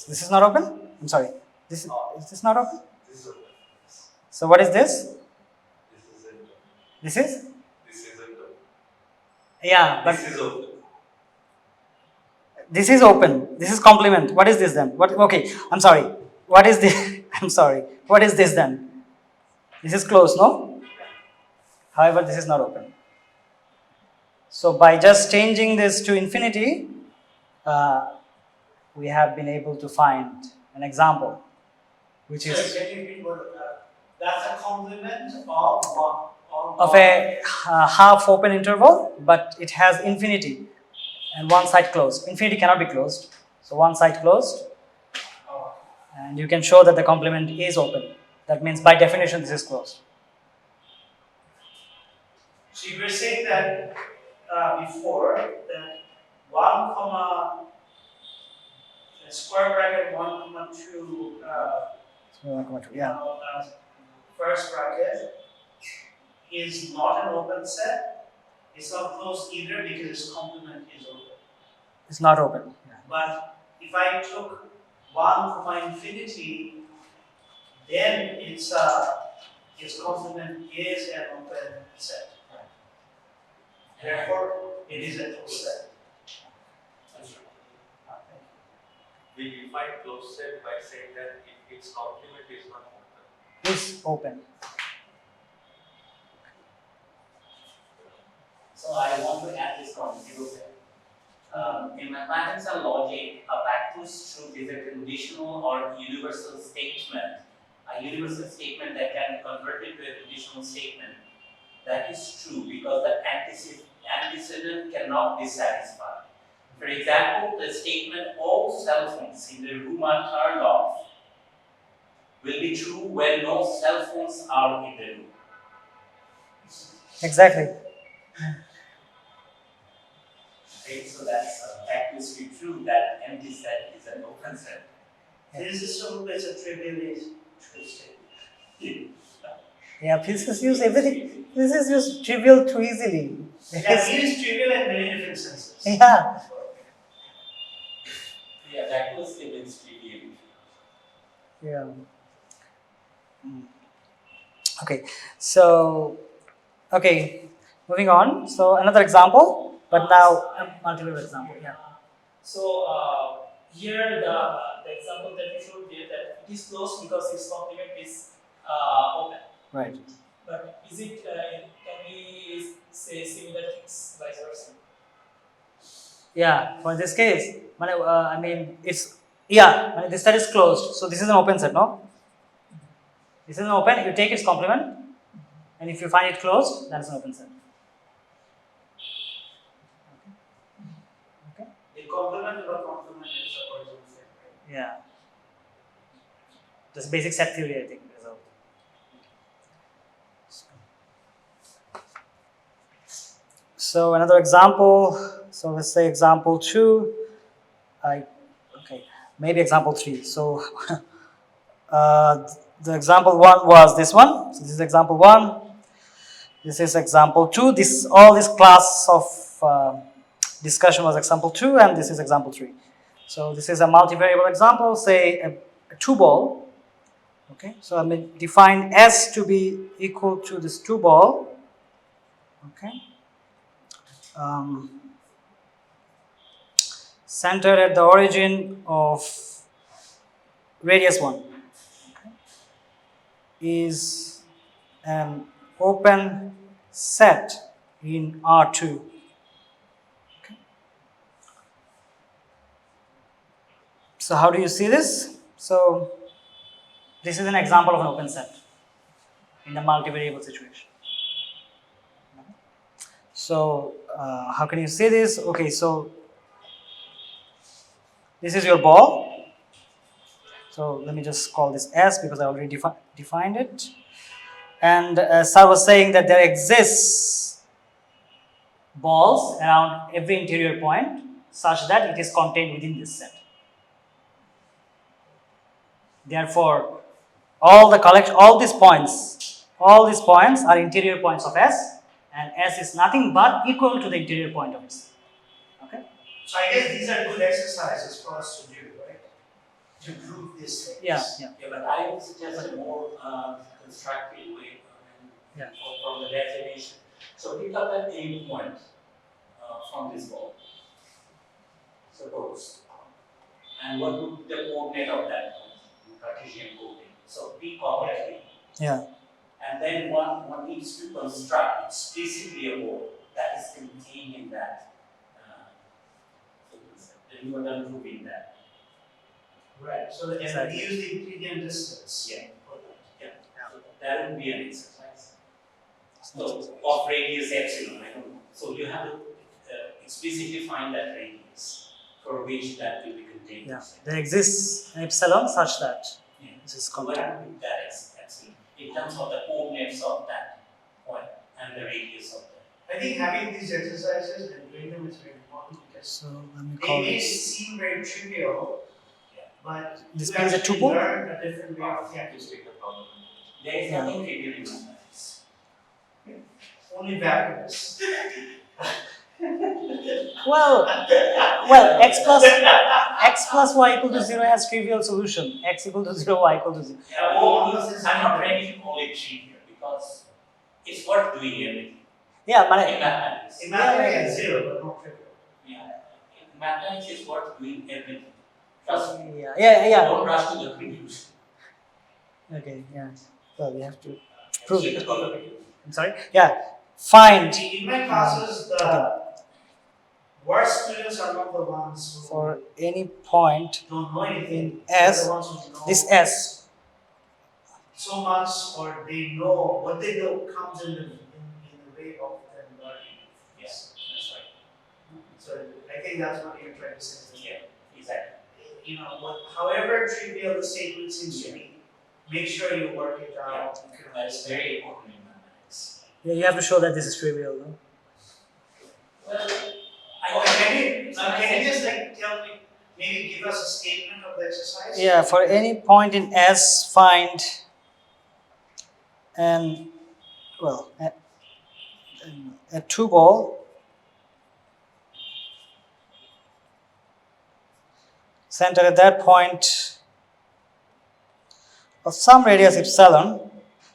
[SPEAKER 1] This is not open? I'm sorry. Is this not open?
[SPEAKER 4] This is open.
[SPEAKER 1] So what is this?
[SPEAKER 4] This isn't open.
[SPEAKER 1] This is?
[SPEAKER 4] This isn't open.
[SPEAKER 1] Yeah, but
[SPEAKER 4] This is open.
[SPEAKER 1] this is open. This is complement. What is this then? What? Okay, I'm sorry. What is this? I'm sorry. What is this then? This is closed, no? However, this is not open. So by just changing this to infinity, we have been able to find an example, which
[SPEAKER 2] So
[SPEAKER 1] is
[SPEAKER 2] can you repeat what that's a complement of what?
[SPEAKER 1] of a half open interval, but it has infinity and one side closed. Infinity cannot be closed, so one side closed, and you can show that the complement is open. That means by definition this is closed.
[SPEAKER 2] So you were saying that before that 1 comma square bracket 1 comma 2
[SPEAKER 1] Yeah.
[SPEAKER 2] first bracket is not an open set. It's not closed either because its complement is open.
[SPEAKER 1] It's not open. Yeah.
[SPEAKER 2] But if I took 1 comma infinity, then its complement is an open set. Therefore, it is a closed set.
[SPEAKER 4] We define closed set by saying that if its complement is not open.
[SPEAKER 1] Is open.
[SPEAKER 3] So I want to add this confusion. In mathematics and logic, a backwards truth is a conditional or universal statement. A universal statement that can be converted to a conditional statement. That is true because the antecedent cannot be satisfied. For example, the statement all cell phones in the room are turned off will be true when no cell phones are in the room.
[SPEAKER 1] Exactly.
[SPEAKER 3] Okay, so that's actually true that empty set is an open set.
[SPEAKER 2] This is always a trivially true statement.
[SPEAKER 1] Yeah, physicists use everything. Physicists use trivial too easily.
[SPEAKER 2] Yeah, it is trivial in many different senses.
[SPEAKER 1] Yeah.
[SPEAKER 3] Yeah, that was even trivial.
[SPEAKER 1] Yeah. Okay. So, okay. Moving on. So another example, but now a multiple example. Yeah.
[SPEAKER 5] So here the example that you showed there that it is closed because its complement is open.
[SPEAKER 1] Right.
[SPEAKER 5] But is it can we say similar things vice versa?
[SPEAKER 1] Yeah. For this case, I mean it's this set is closed. So this is an open set, no? This is an open. You take its complement, and if you find it closed, then it's an open set. Okay.
[SPEAKER 2] The complement of a complement is a horizontal set, right?
[SPEAKER 1] Yeah. Just basic set theory, I think. So another example. So let's say example 2. Maybe example 3. So the example 1 was this one. So this is example 1. This is example 2. All this class of discussion was example 2, and this is example 3. So this is a multivariable example. Say a 2-ball. Okay. So I may define S to be equal to this 2-ball. Okay. Centered at the origin of radius 1, okay, is an open set in R2. Okay. So how do you see this? So this is an example of an open set in the multivariable situation. So how can you see this? Okay, so this is your ball. So let me just call this S because I already defined it. And as I was saying that there exists balls around every interior point such that it is contained within this set. Therefore, all these points are interior points of S, and S is nothing but equal to the interior point of S.
[SPEAKER 2] So I guess these are good exercises for us to do, right? To prove these things.
[SPEAKER 1] Yeah, yeah.
[SPEAKER 3] Yeah, but I would suggest a more constructive way
[SPEAKER 1] Yeah.
[SPEAKER 3] from the definition. So pick up an aim point from this ball, suppose. And what would be the coordinate of that point? Cartesian coordinate. So P comma Q.
[SPEAKER 1] Yeah.
[SPEAKER 3] And then one needs to construct explicitly a ball that is contained in that. Then you are done proving that.
[SPEAKER 2] Right. So that
[SPEAKER 1] Exactly.
[SPEAKER 2] we use the Euclidean distance.
[SPEAKER 3] Yeah. Yeah. So that would be an exercise. So of radius epsilon, I don't know. So you have to explicitly find that radius for which that will be contained.
[SPEAKER 1] Yeah. There exists an epsilon such that this is
[SPEAKER 3] So what
[SPEAKER 1] contained.
[SPEAKER 3] would that epsilon in terms of the coordinates of that point and the radius of that?
[SPEAKER 2] I think having these exercises and doing them is very important because
[SPEAKER 1] So let me
[SPEAKER 2] they
[SPEAKER 1] call
[SPEAKER 2] may
[SPEAKER 1] this.
[SPEAKER 2] seem very trivial, but
[SPEAKER 1] This
[SPEAKER 2] you
[SPEAKER 1] being a
[SPEAKER 2] actually
[SPEAKER 1] tuple?
[SPEAKER 2] learn a different way of thinking.
[SPEAKER 4] Just take the problem.
[SPEAKER 3] There is
[SPEAKER 1] Yeah.
[SPEAKER 3] nothing trivial in mathematics.
[SPEAKER 2] Only vacuous.
[SPEAKER 1] Well, x plus y equal to 0 has trivial solution. X equal to 0, y equal to 0.
[SPEAKER 3] Yeah, I'm not ready to call it trivial because it's worth doing everything.
[SPEAKER 1] Yeah,
[SPEAKER 3] In
[SPEAKER 1] but
[SPEAKER 3] mathematics.
[SPEAKER 2] In mathematics, it's zero, but not trivial.
[SPEAKER 3] Yeah. In mathematics, it's worth doing everything. Trust me.
[SPEAKER 1] yeah.
[SPEAKER 3] Don't rush to the conclusion.
[SPEAKER 1] Okay, yeah. Well, we have to prove
[SPEAKER 3] See the
[SPEAKER 1] it.
[SPEAKER 3] probability.
[SPEAKER 1] I'm sorry. Yeah. Find
[SPEAKER 2] In my classes, the worst students are not the ones who
[SPEAKER 1] for any point
[SPEAKER 2] don't know anything.
[SPEAKER 1] in
[SPEAKER 2] They're
[SPEAKER 1] S,
[SPEAKER 2] the ones who know
[SPEAKER 1] this S.
[SPEAKER 2] so much, or they know what they know comes in the way of them learning.
[SPEAKER 3] Yes, that's right.
[SPEAKER 2] So I think that's what you're trying to say.
[SPEAKER 3] Yeah, exactly.
[SPEAKER 2] You know, however trivial the statement seems to be, make sure you work it out. You can
[SPEAKER 3] That's very important in mathematics.
[SPEAKER 1] Yeah, you have to show that this is trivial, no?
[SPEAKER 3] Well,
[SPEAKER 2] Can you just like tell me, maybe give us a statement of the exercise?
[SPEAKER 1] Yeah, for any point in S, find an a two ball centered at that point of some radius epsilon.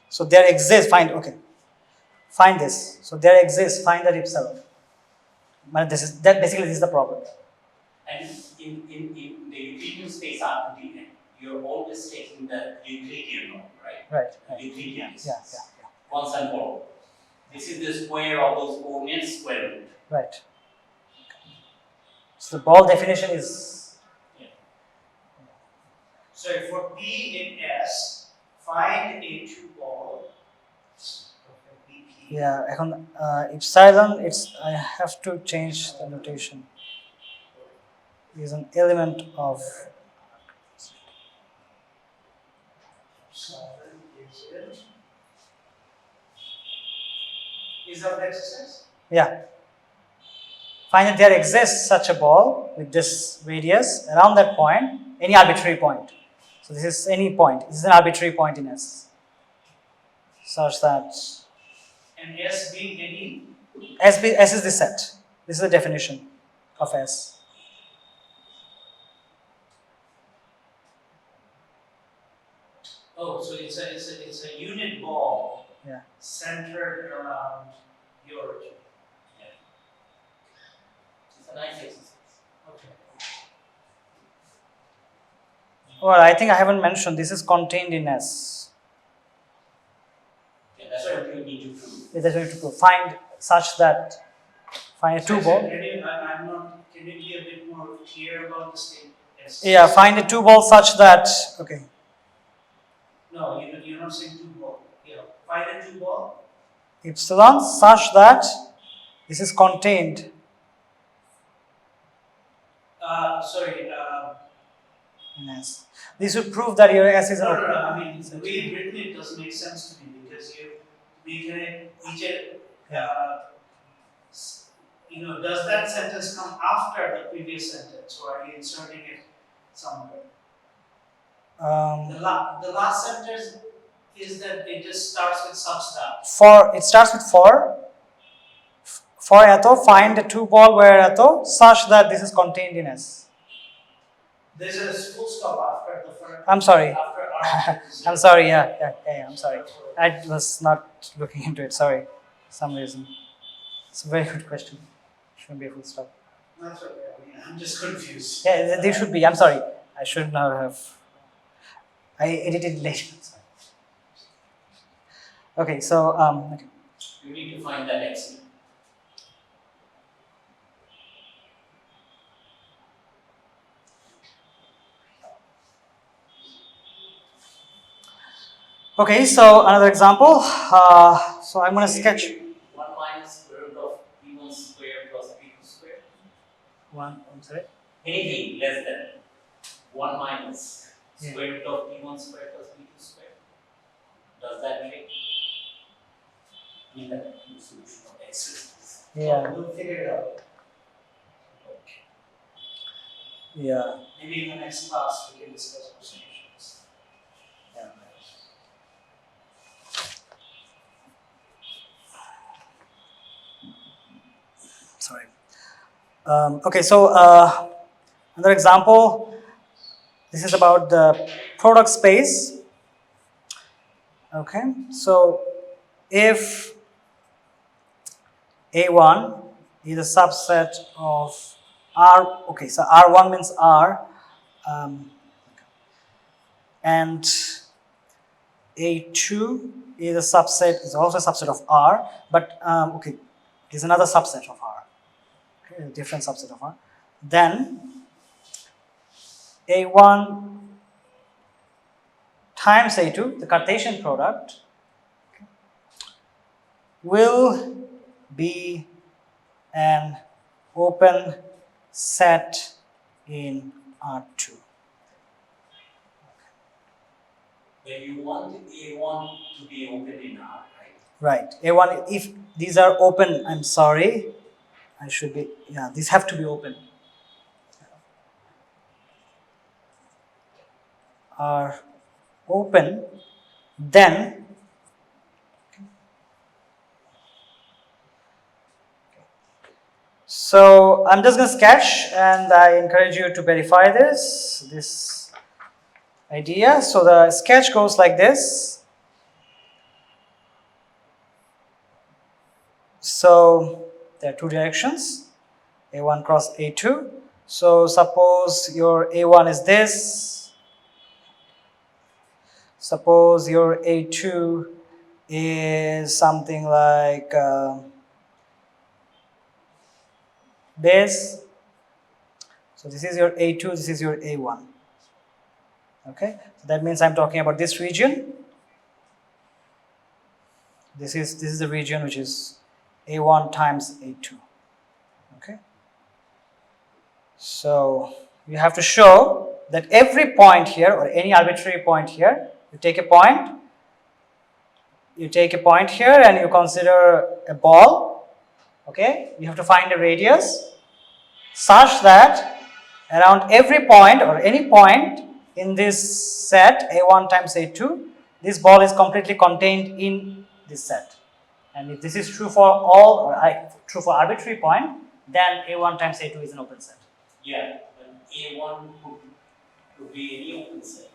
[SPEAKER 1] So there exists, find this. So there exists, find that epsilon. But basically this is the problem.
[SPEAKER 3] and in the Euclidean space R to the n, you're always taking the Euclidean norm, right?
[SPEAKER 1] Right.
[SPEAKER 3] Euclidean
[SPEAKER 1] Yeah.
[SPEAKER 3] distance. Once and for all. This is the square of those coordinates, square root.
[SPEAKER 1] Right. So the ball definition is
[SPEAKER 2] So for P in S, find a two ball. BP.
[SPEAKER 1] epsilon. I have to change the notation. Is an element of
[SPEAKER 2] Is that the exercise?
[SPEAKER 1] yeah. Find that there exists such a ball with this radius around that point, any arbitrary point. So this is any point. This is an arbitrary point in S, such that
[SPEAKER 2] And S being any?
[SPEAKER 1] S is the set. This is the definition of S.
[SPEAKER 2] Oh, so it's a unit ball.
[SPEAKER 1] Yeah.
[SPEAKER 2] Centered around the origin.
[SPEAKER 3] It's a nice exercise.
[SPEAKER 2] Okay.
[SPEAKER 1] Well, I think I haven't mentioned this is contained in S.
[SPEAKER 3] Yeah, that's what you need to prove.
[SPEAKER 1] That's what you have to prove. Find such that find a two ball.
[SPEAKER 2] Can you be a bit more clear about the statement? Yes.
[SPEAKER 1] Yeah, find a two ball such that
[SPEAKER 2] No, you're not saying two ball. Yeah. Find a two ball.
[SPEAKER 1] epsilon such that this is contained. In S. This would prove that your S is an
[SPEAKER 2] No,
[SPEAKER 1] open.
[SPEAKER 2] I mean, the way you've written it doesn't make sense to me because you does that sentence come after the previous sentence or are you inserting it somewhere? The last sentence is that it just starts with such that.
[SPEAKER 1] It starts with for For Atho, find the two ball where Atho such that this is contained in S.
[SPEAKER 2] There's a full stop after the first.
[SPEAKER 1] I'm sorry.
[SPEAKER 2] After R.
[SPEAKER 1] I'm sorry, yeah, I'm sorry. I was not looking into it, sorry. For some reason. It's a very good question. Shouldn't be a full stop.
[SPEAKER 2] That's okay. I mean, I'm just confused.
[SPEAKER 1] Yeah, there should be. I'm sorry. I should not have. I edited later. Sorry. Okay, so okay.
[SPEAKER 3] You need to find that x.
[SPEAKER 1] Okay, so another example. So I'm going to sketch
[SPEAKER 3] 1 minus square root of p1 square plus p2 square.
[SPEAKER 1] one. I'm sorry.
[SPEAKER 3] Anything less than 1 minus
[SPEAKER 1] Yeah.
[SPEAKER 3] square root of p1 square plus p2 square. Does that make? I mean that the solution of x is.
[SPEAKER 1] Yeah.
[SPEAKER 2] We'll figure it out.
[SPEAKER 1] Yeah.
[SPEAKER 2] Maybe in the next class we can discuss more solutions.
[SPEAKER 1] Yeah. Sorry. Okay, so another example. This is about the product space. Okay, so if A1 is a subset of R, okay, so R1 means R, and A2 is a subset, is also a subset of R, but okay, is another subset of R, okay, a different subset of R. Then A1 times A2, the Cartesian product, okay, will be an open set in R2.
[SPEAKER 3] When you want A1 to be open in R, right?
[SPEAKER 1] Right. A1, if these are open, I'm sorry, I should be, yeah, these have to be open. Are open, then so I'm just going to sketch, and I encourage you to verify this idea. So the sketch goes like this. So there are two directions, A1 cross A2. So suppose your A1 is this. Suppose your A2 is something like this. So this is your A2, this is your A1. Okay, so that means I'm talking about this region. This is the region which is A1 times A2. Okay, so you have to show that every point here, or any arbitrary point here, you take a point here and you consider a ball. Okay, you have to find a radius such that around every point or any point in this set A1 times A2, this ball is completely contained in this set. And if this is true for all, or true for arbitrary point, then A1 times A2 is an open set.
[SPEAKER 3] Yeah, but A1 could be any open set.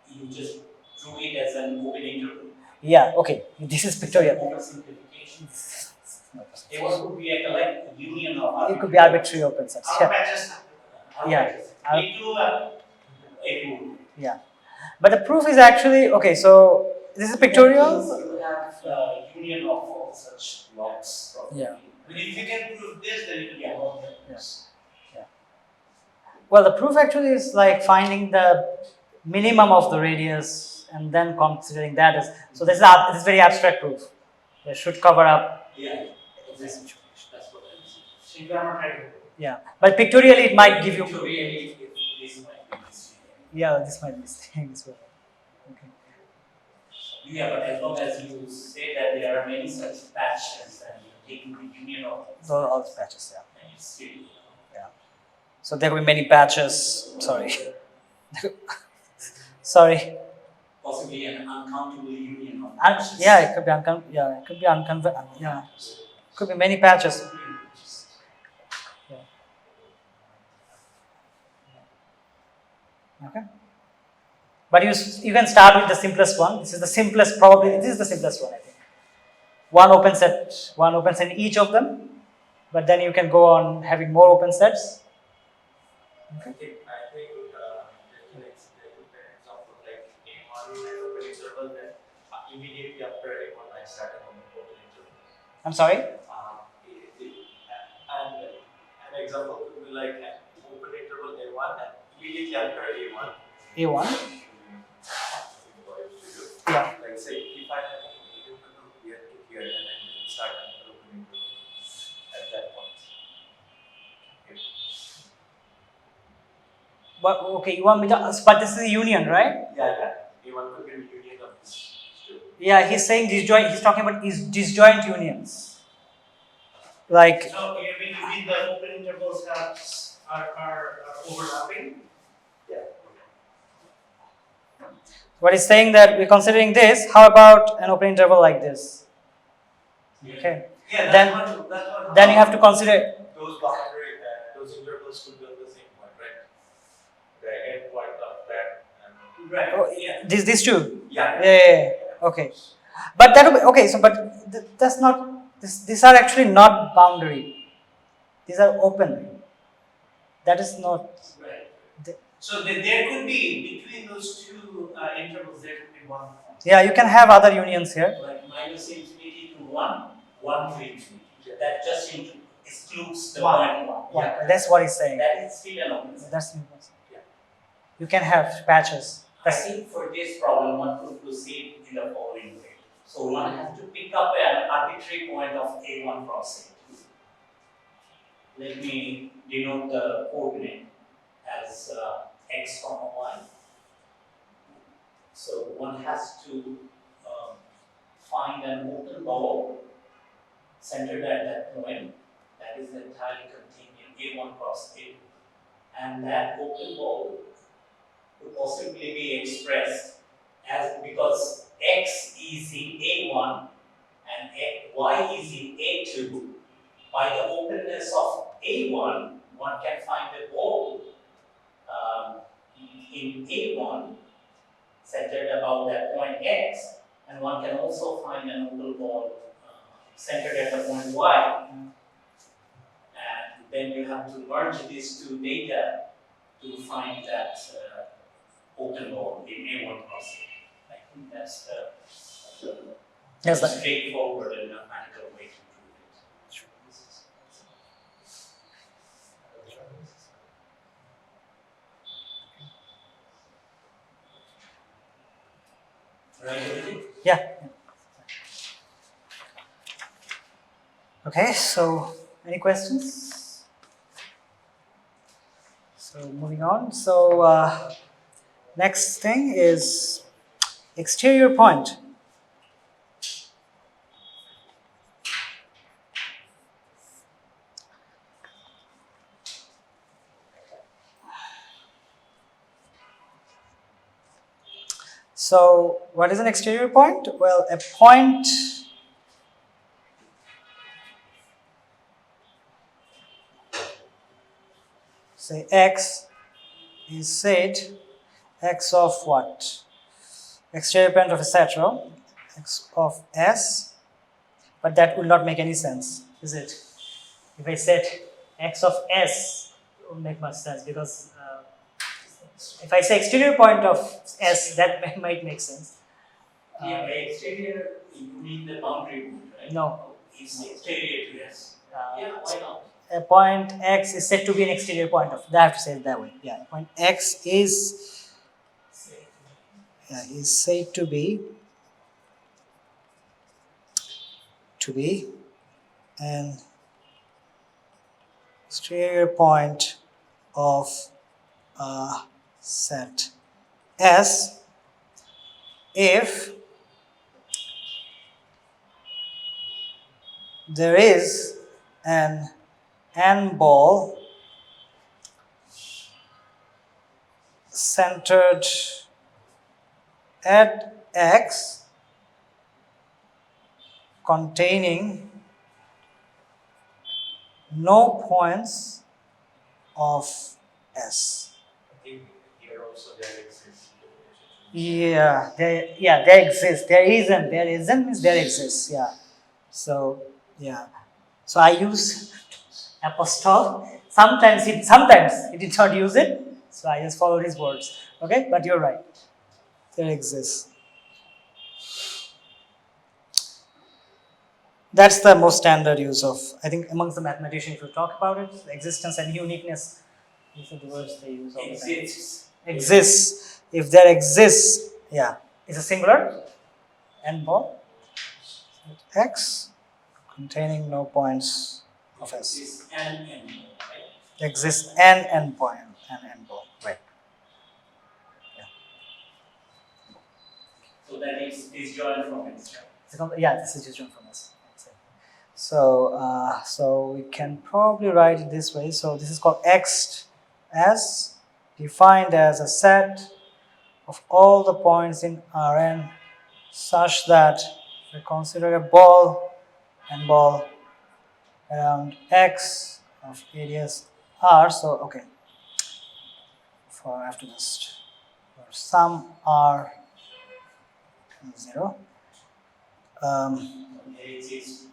[SPEAKER 3] You just drew it as an open interval.
[SPEAKER 1] Yeah, okay, this is pictorial.
[SPEAKER 3] Simplification. A1 could be a collect union of
[SPEAKER 1] It could be arbitrary open sets.
[SPEAKER 2] Our
[SPEAKER 1] Yeah.
[SPEAKER 2] patches.
[SPEAKER 1] Yeah.
[SPEAKER 2] A2.
[SPEAKER 1] Yeah, but the proof is actually, okay, so this is pictorial.
[SPEAKER 3] You have union of all such blocks.
[SPEAKER 1] Yeah.
[SPEAKER 2] But if you can prove this, then you can get all the
[SPEAKER 1] Yes. Yeah. Well, the proof actually is like finding the minimum of the radius and then considering that as, so this is very abstract proof. It should cover up
[SPEAKER 3] Yeah.
[SPEAKER 1] this situation.
[SPEAKER 3] That's what I'm saying.
[SPEAKER 2] So you cannot try to.
[SPEAKER 1] Yeah, but pictorially it might give you,
[SPEAKER 3] Really, this might be this.
[SPEAKER 1] yeah, this might be staying this way. Okay.
[SPEAKER 3] Yeah, but as long as you say that there are many such patches and you're taking the union of them,
[SPEAKER 1] So all the patches, yeah.
[SPEAKER 3] then it's still.
[SPEAKER 1] So there will be many patches, sorry. Sorry.
[SPEAKER 3] Possibly an uncountable union of
[SPEAKER 1] Yeah,
[SPEAKER 3] patches.
[SPEAKER 1] it could be yeah, it could be could be many patches. Okay. But you can start with the simplest one. This is the simplest, probably this is the simplest one, I think. One open set in each of them, but then you can go on having more open sets.
[SPEAKER 4] I think there's an example like A1 and open interval, then immediately after A1 I start an open interval.
[SPEAKER 1] I'm sorry?
[SPEAKER 4] And an example could be like an open interval A1 and immediately after A1.
[SPEAKER 1] A1. Yeah.
[SPEAKER 4] Like say if I have an interval here to here and then start an open interval at that point.
[SPEAKER 1] But okay, you want me to, but this is a union, right?
[SPEAKER 4] Yeah. A1 could be a union of these two.
[SPEAKER 1] Yeah, he's saying disjoint, he's talking about disjoint unions. Like,
[SPEAKER 2] So you mean the open intervals are overlapping?
[SPEAKER 4] Yeah.
[SPEAKER 1] what he's saying that we're considering this, how about an open interval like this? Okay.
[SPEAKER 2] Yeah,
[SPEAKER 1] Then-
[SPEAKER 2] that's what
[SPEAKER 1] Then you have to consider,
[SPEAKER 4] Those boundary, those intervals could be on the same point, right? The end point of that and
[SPEAKER 2] right.
[SPEAKER 1] oh,
[SPEAKER 2] Yeah.
[SPEAKER 1] these two.
[SPEAKER 4] yeah.
[SPEAKER 1] Yeah. Okay. But that will be, okay, so but that's not, these are actually not boundary. These are open. That is not,
[SPEAKER 2] Right.
[SPEAKER 1] The-
[SPEAKER 2] So there could be between those two intervals there could be one point.
[SPEAKER 1] yeah, you can have other unions here.
[SPEAKER 3] Like minus infinity to 1, 1 to infinity. That just excludes the
[SPEAKER 2] One.
[SPEAKER 3] point 1.
[SPEAKER 1] Yeah, that's what he's saying.
[SPEAKER 3] That is still an open set.
[SPEAKER 1] That's
[SPEAKER 4] Yeah.
[SPEAKER 1] you can have patches.
[SPEAKER 3] I think for this problem, one could proceed in the following way. So one has to pick up an arbitrary point of A1 cross A2. Let me denote the coordinate as x comma y. So one has to find an open ball centered at that point that is entirely contained in A1 cross A2. And that open ball could possibly be expressed as, because x is in A1 and y is in A2, by the openness of A1, one can find a ball in A1 centered about that point x, and one can also find an open ball centered at the point y. And then you have to merge these two data to find that open ball in A1 cross A. I think that's the
[SPEAKER 1] Yes, that-
[SPEAKER 3] straightforward and mathematical way to prove it. Right, Abhijeet?
[SPEAKER 1] Yeah. Okay, so any questions? So moving on. So next thing is exterior point. So what is an exterior point? Well, a point say x is said x of what? Exterior point of a set, x of s, but that will not make any sense, is it? If I set x of s, it won't make much sense because if I say exterior point of s, that might make sense.
[SPEAKER 3] Yeah, by exterior, you mean the boundary point, right?
[SPEAKER 1] No.
[SPEAKER 3] It's exterior to S. Yeah, why not?
[SPEAKER 1] A point x is said to be an exterior point of. I have to say it that way. Yeah, point x is said to be an exterior point of a set S if there is an n ball centered at x containing no points of S.
[SPEAKER 4] I think here also
[SPEAKER 1] They exist. There isn't means there exists. Yeah. So yeah. So I use apostrophe. Sometimes he did not use it. So I just followed his words. Okay, but you're right. There exists. That's the most standard use of, I think, amongst the mathematicians. If you talk about it, existence and uniqueness. These are the words they use all the time. Exists. If there exists, yeah, is a singular n ball x containing no points of S.
[SPEAKER 3] Is n n, right?
[SPEAKER 1] Exists n point n ball. Right.
[SPEAKER 3] So that is disjoint from it.
[SPEAKER 1] Yeah, this is disjoint from S. So, so we can probably write it this way. So this is called X as defined as a set of all the points in Rn such that we consider a ball and ball around X of radius R. So okay, for after this, for some R 0,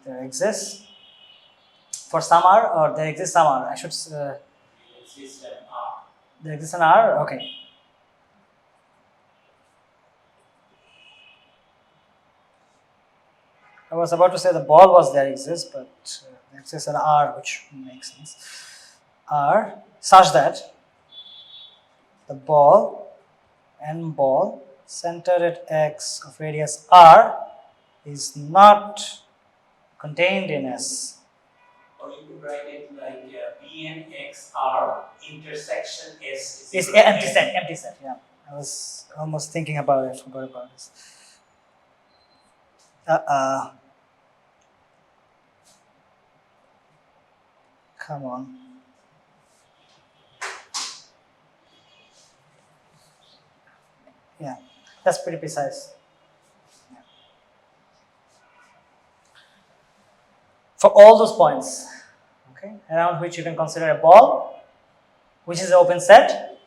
[SPEAKER 1] there exists for some R, or there exists some R. I should
[SPEAKER 3] There exists an R.
[SPEAKER 1] there exists an R. Okay. I was about to say the ball was there exists, but there exists an R, which makes sense. R such that the ball and ball centered at X of radius R is not contained in S.
[SPEAKER 3] Or you could write it like BNXR intersection S
[SPEAKER 1] It's
[SPEAKER 3] equal to
[SPEAKER 1] empty
[SPEAKER 3] N.
[SPEAKER 1] set, empty set. Yeah, I was almost thinking about it. I forgot about this. Come on. Yeah, that's pretty precise. Yeah. For all those points, okay, around which you can consider a ball, which is an open set,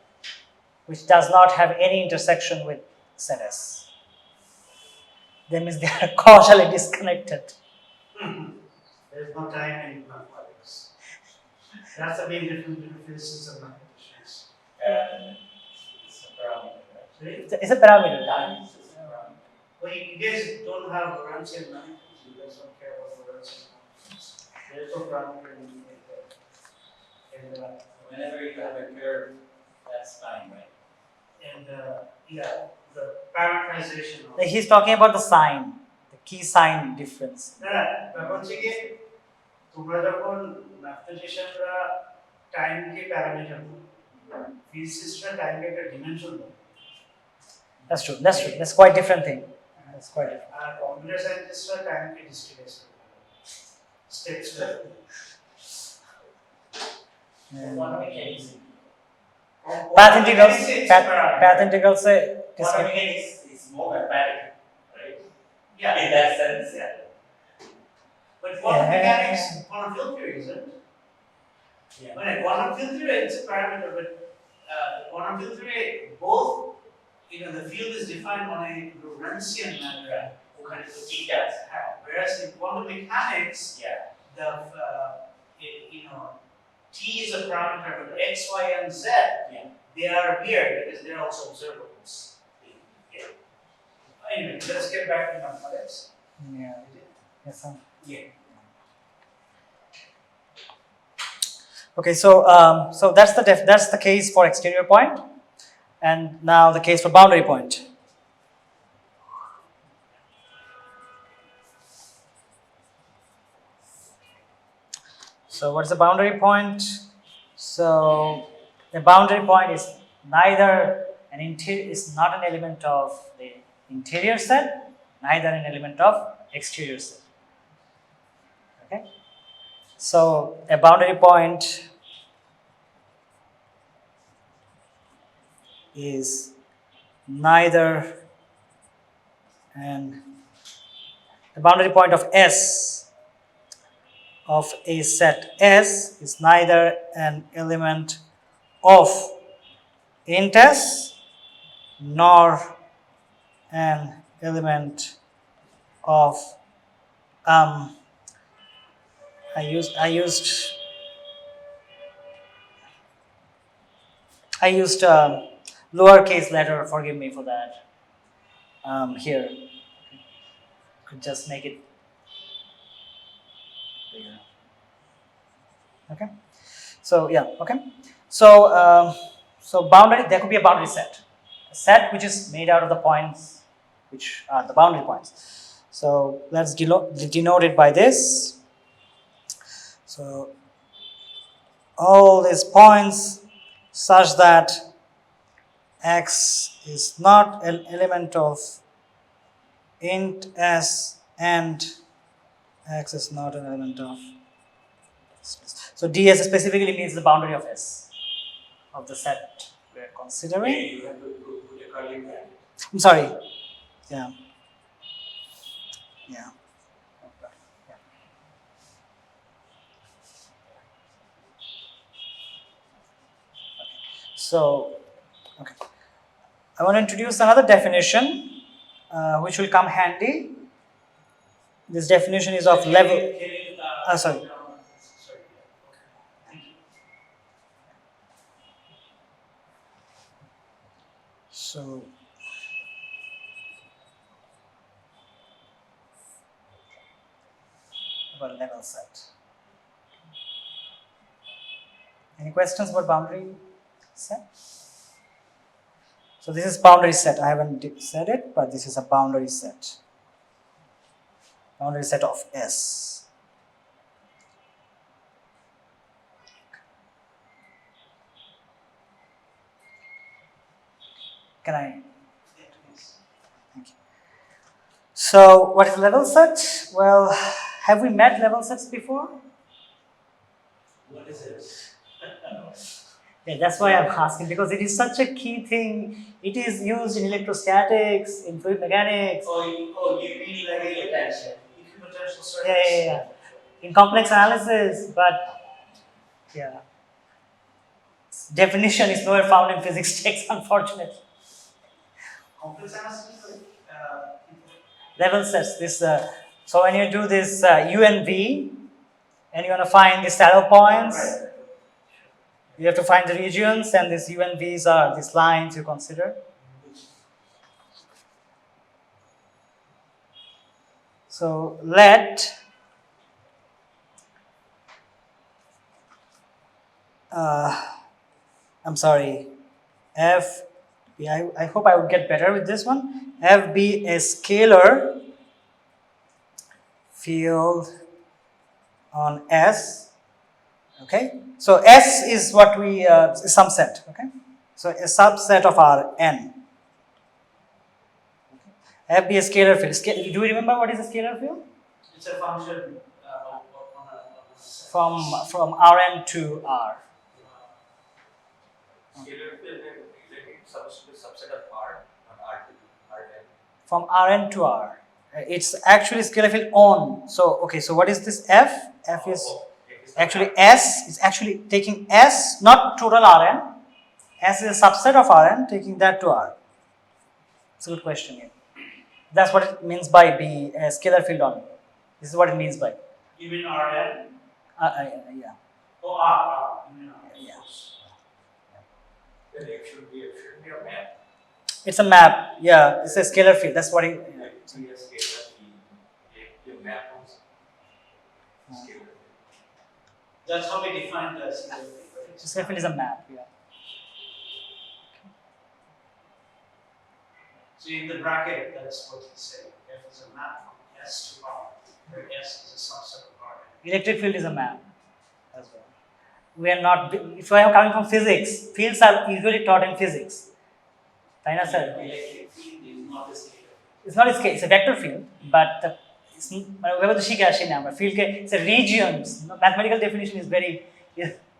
[SPEAKER 1] which does not have any intersection with set S. That means they are causally disconnected.
[SPEAKER 2] There is no time in mathematics. That's the main difference between physicists and mathematicians.
[SPEAKER 3] It's a parameter, right?
[SPEAKER 2] Sorry?
[SPEAKER 1] It's a parameter.
[SPEAKER 3] Time is just a parameter.
[SPEAKER 2] Well, you guys don't have Lorentzian manifolds. You guys don't care about Lorentzian manifolds. There is no parameter in the
[SPEAKER 3] Whenever you have a curve, that's fine, right?
[SPEAKER 2] and yeah, the parameterization of
[SPEAKER 1] Like he's talking about the sign, the key sign difference.
[SPEAKER 2] ব্যাপার হচ্ছে কি তোমরা যখন ম্যাথমেটিশিয়ানরা টাইমকে parameter দাও ফিজিসিস্টরা টাইমকে একটা dimension দাও
[SPEAKER 1] That's true. That's true. That's quite different thing. That's quite different.
[SPEAKER 2] আর computer সায়েন্টিস্টরা টাইমকে ডিসক্রিটাইজ করে steps
[SPEAKER 3] Quantum mechanics.
[SPEAKER 1] Path integrals. Path integrals say.
[SPEAKER 3] Quantum mechanics is more mathematical, right?
[SPEAKER 2] Yeah.
[SPEAKER 3] In that sense, yeah.
[SPEAKER 2] But quantum mechanics, quantum field theory, isn't it?
[SPEAKER 3] Yeah.
[SPEAKER 2] When quantum field theory, it's a parameter, but quantum field theory, both, the field is defined on a Lorentzian manner.
[SPEAKER 3] Okay, so keep that.
[SPEAKER 2] Whereas in quantum mechanics,
[SPEAKER 3] Yeah.
[SPEAKER 2] the T is a parameter, but X, Y, and Z,
[SPEAKER 3] Yeah.
[SPEAKER 2] they are weird because they're also observables. Yeah. Anyway, let's get back to mathematics.
[SPEAKER 1] Yeah. Yes, sir.
[SPEAKER 2] Yeah.
[SPEAKER 1] Okay, so that's the case for exterior point, and now the case for boundary point. So what is a boundary point? So a boundary point is neither is not an element of the interior set, neither an element of exterior set. Okay. So a boundary point is neither the boundary point of S of a set S is neither an element of int S nor an element of I used lowercase letter. Forgive me for that. Here, could just make it bigger. Okay. So yeah. Okay. So boundary. There could be a boundary set. A set which is made out of the points, which are the boundary points. So let's denote it by this. So all these points such that x is not an element of int s and x is not an element of so ds specifically means the boundary of s of the set we are considering.
[SPEAKER 3] You have to put a curly bracket.
[SPEAKER 1] I'm sorry. Yeah. Yeah. So, okay. I want to introduce another definition which will come handy. This definition is of level. Sorry.
[SPEAKER 2] Sorry. Okay. Thank you.
[SPEAKER 1] So, about level set. Any questions about boundary set? So this is boundary set. I haven't said it, but this is a boundary set. Boundary set of S. Can I? Thank you. So what is level set? Well, have we met level sets before?
[SPEAKER 3] What is it?
[SPEAKER 1] Yeah, that's why I'm asking, because it is such a key thing. It is used in electrostatics, in fluid mechanics.
[SPEAKER 3] You mean like equipotential?
[SPEAKER 2] Equipotential circuits.
[SPEAKER 1] Yeah. In complex analysis, but yeah. Definition is nowhere found in physics texts, unfortunately.
[SPEAKER 2] Complex analysis.
[SPEAKER 1] Level sets. This. So when you do this U and V, and you want to find the saddle points,
[SPEAKER 2] Right.
[SPEAKER 1] you have to find the regions, and these U and V's are these lines you consider. So let I'm sorry, F. I hope I would get better with this one. F be a scalar field on S. Okay, so S is what we some set. Okay, so a subset of our N. F be a scalar field. Do you remember what is a scalar field?
[SPEAKER 2] It's a function on a set.
[SPEAKER 1] From Rn to R.
[SPEAKER 4] Scalar field is it supposed to be subset of R, not R to R10?
[SPEAKER 1] From Rn to R. It's actually scalar field on. So okay, so what is this F? F is actually S is actually taking S, not total Rn. S is a subset of Rn, taking that to R. It's a good question here. That's what it means by be a scalar field on. This is what it means by.
[SPEAKER 2] You mean Rn?
[SPEAKER 1] Yeah.
[SPEAKER 2] Oh, R. You mean R.
[SPEAKER 1] Yeah.
[SPEAKER 4] Then it should be a map.
[SPEAKER 1] It's a map. Yeah, it's a scalar field. That's what it.
[SPEAKER 4] Yeah, it's a scalar field. A map also. Scalar field.
[SPEAKER 2] That's how we define the scalar field, right?
[SPEAKER 1] Scalar field is a map. Yeah.
[SPEAKER 2] So in the bracket, that's what he's saying. F is a map from S to R, where S is a subset of R.
[SPEAKER 1] Electric field is a map as well. We are not. If I am coming from physics, fields are usually taught in physics. Taina sir.
[SPEAKER 3] Electric field is not a scalar.
[SPEAKER 1] It's not a scale. It's a vector field, but whatever the shika ashi number field ke it's a regions. Mathematical definition is very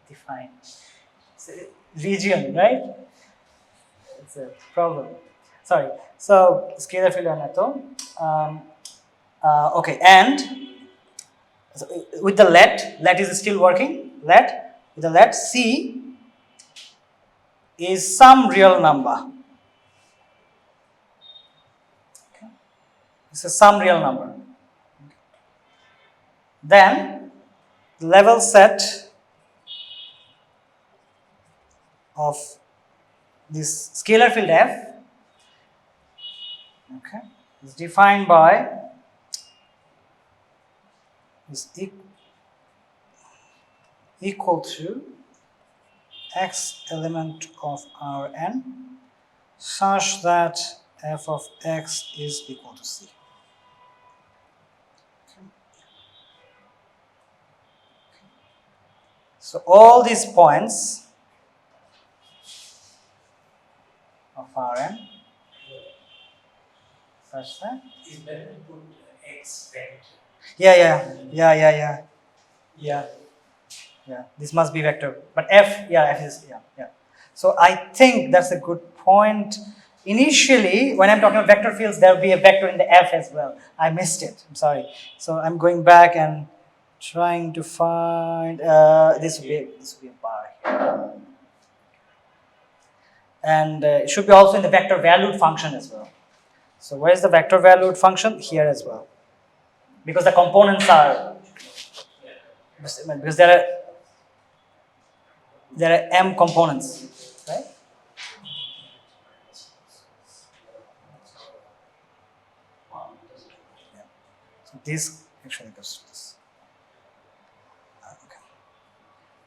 [SPEAKER 1] defined. It's a region, right? It's a problem. Sorry. So scalar field on okay, and so with the let is still working. With the let C is some real number. This is some real number. Then the level set of this scalar field f, okay, is defined by is equal to x element of Rn such that f of x is equal to c. Okay. So all these points of Rn such that
[SPEAKER 3] It's better to put x vector.
[SPEAKER 1] yeah. This must be vector, but f is So I think that's a good point. Initially, when I'm talking about vector fields, there will be a vector in the f as well. I missed it. I'm sorry. So I'm going back and trying to find this would be a bar here, and it should be also in the vector valued function as well. So where is the vector valued function? Here as well, because the components are because there are m components, right? So this actually goes to this. Okay.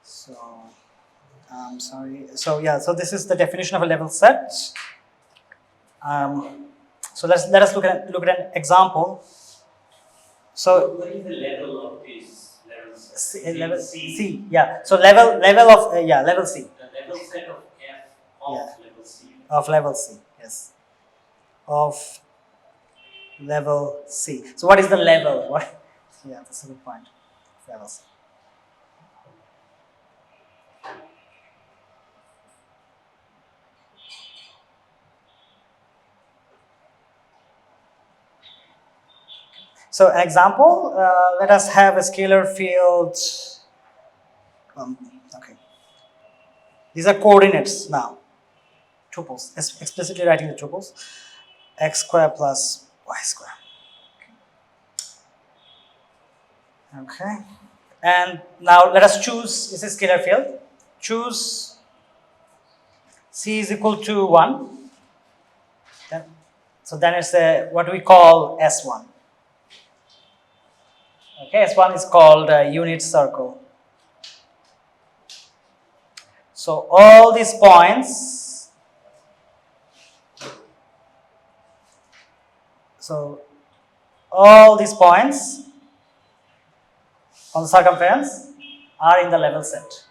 [SPEAKER 1] So I'm sorry. So yeah. So this is the definition of a level set. So let us look at an example. So
[SPEAKER 3] What is the level of this level set?
[SPEAKER 1] level
[SPEAKER 3] C.
[SPEAKER 1] C. Yeah. So level of level C.
[SPEAKER 3] The level set of f of level C.
[SPEAKER 1] Of level C. Yes. Of level C. So what is the level? What? Yeah, that's a good point. Level C. So an example, let us have a scalar field. Okay. These are coordinates now. Tuples. Explicitly writing the tuples. X square plus y square. Okay. And now let us choose, this is scalar field. Choose C is equal to 1. So then it's what we call S1. Okay, S1 is called a unit circle. So all these points, on the circumference are in the level set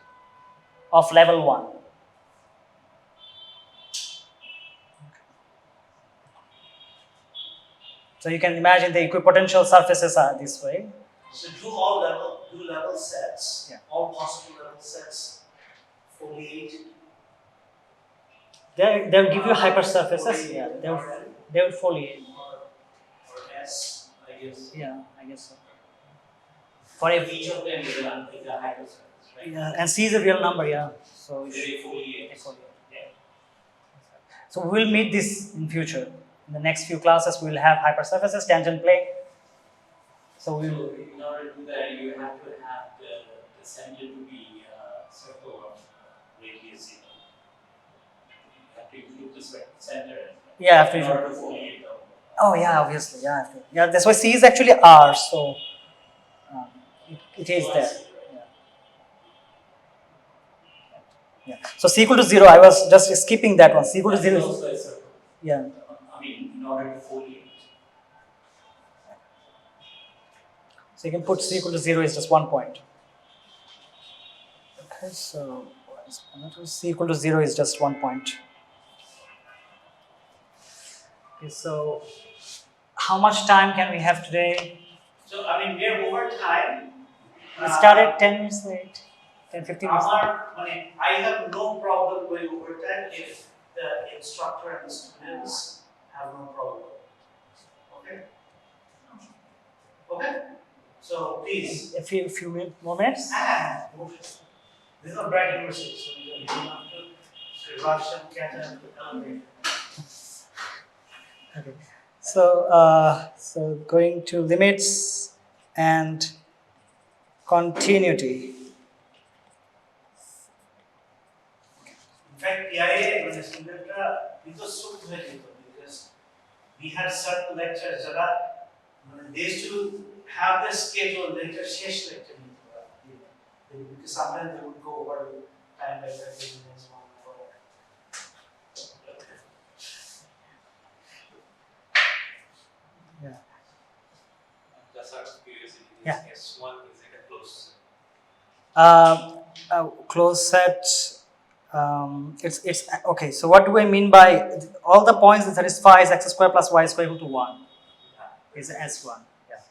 [SPEAKER 1] of level 1. So you can imagine the equipotential surfaces are this way.
[SPEAKER 2] So do level sets, all possible level sets, foliate.
[SPEAKER 1] They'll give you hypersurfaces. Yeah, they will foliate.
[SPEAKER 2] Or S, I guess.
[SPEAKER 1] Yeah, I guess so.
[SPEAKER 3] For each of them is a hypersurface, right?
[SPEAKER 1] Yeah, and C is a real number. Yeah, so
[SPEAKER 3] They foliate.
[SPEAKER 1] Yeah. So we'll meet this in future. In the next few classes, we will have hypersurfaces, tangent plane. So we will.
[SPEAKER 3] In order to do that, you have to have the center to be a circle of radius. You have to include the center.
[SPEAKER 1] Yeah, after
[SPEAKER 3] in order to foliate them.
[SPEAKER 1] Oh yeah, obviously, yeah. Yeah, that's why C is actually R. So it is there. Yeah. So C equal to 0. I was just skipping that one. C equal to 0.
[SPEAKER 3] Also a circle.
[SPEAKER 1] Yeah.
[SPEAKER 3] I mean, in order to foliate.
[SPEAKER 1] So you can put C equal to 0 is just 1 point. Okay, so C equal to 0 is just 1 point. Okay, so how much time can we have today?
[SPEAKER 2] So I mean, we're over time.
[SPEAKER 1] We started 10 minutes late, 10, 15 minutes.
[SPEAKER 2] I have no problem going over time if the instructor and the students have no problem. Okay? Okay? So please.
[SPEAKER 1] A few more minutes.
[SPEAKER 2] This is a bright university, so you don't have to rush and catch up with the elevator.
[SPEAKER 1] Okay. So going to limits and continuity.
[SPEAKER 2] In fact, PIA মানে স্টুডেন্টরা কিন্তু সুখ হয়ে যেত because we had certain lectures that are they used to have the schedule lecture শেষ lecture নিতে হয় because sometimes they would go over time by 30 minutes one hour.
[SPEAKER 1] Yeah.
[SPEAKER 4] Just out of curiosity, this
[SPEAKER 1] Yeah.
[SPEAKER 4] S1 is it a closed set?
[SPEAKER 1] A closed set. It's okay. So what do I mean by all the points that satisfies x square plus y square equal to 1 is S1. Yeah.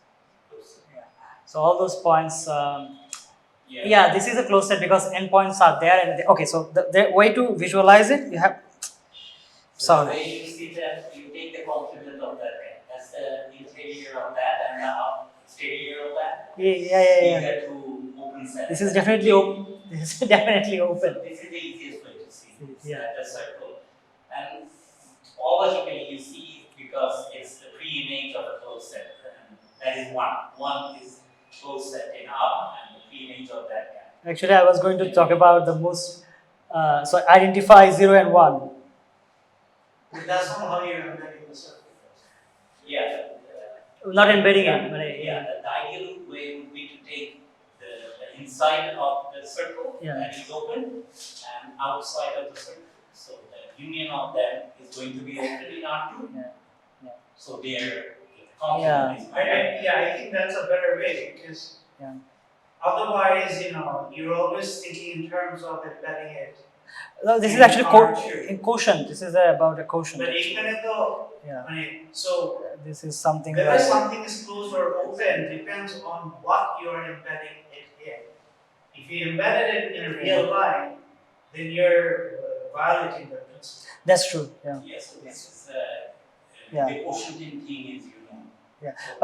[SPEAKER 4] Closed set.
[SPEAKER 1] Yeah. So all those points. Yeah, this is a closed set because endpoints are there. And okay, so the way to visualize it, you have.
[SPEAKER 3] So
[SPEAKER 1] Sorry.
[SPEAKER 3] the way you see that, you take the complement of that, right? That's the interior of that and the exterior of that.
[SPEAKER 1] Yeah.
[SPEAKER 3] These are two open sets.
[SPEAKER 1] This is definitely open. This is definitely open.
[SPEAKER 3] This is the easiest way to see.
[SPEAKER 1] Yeah.
[SPEAKER 3] The circle. And logically you see because it's the pre-image of a closed set. And that is one. One is closed set in R and the pre-image of that guy.
[SPEAKER 1] Actually, I was going to talk about the most. So identify 0 and 1.
[SPEAKER 2] But that's not how you're embedding the circle.
[SPEAKER 3] Yeah.
[SPEAKER 1] Not embedding it. But
[SPEAKER 3] Yeah, the ideal way would be to take the inside of the circle
[SPEAKER 1] Yeah.
[SPEAKER 3] that is open and outside of the circle. So the union of them is going to be open in R2.
[SPEAKER 1] Yeah.
[SPEAKER 3] So their complement is
[SPEAKER 2] I think that's a better way because
[SPEAKER 1] Yeah.
[SPEAKER 2] otherwise, you're always thinking in terms of embedding it.
[SPEAKER 1] No, this is actually in quotient. This is about a quotient.
[SPEAKER 2] But এখানে তো
[SPEAKER 1] Yeah.
[SPEAKER 2] মানে so
[SPEAKER 1] This is something
[SPEAKER 2] whether
[SPEAKER 1] like.
[SPEAKER 2] something is closed or open depends on what you are embedding it in. If you embedded it in a real line, then you're violating the principle.
[SPEAKER 1] That's true. Yeah.
[SPEAKER 3] Yes, so this is
[SPEAKER 1] Yeah.
[SPEAKER 3] the quotienting thing is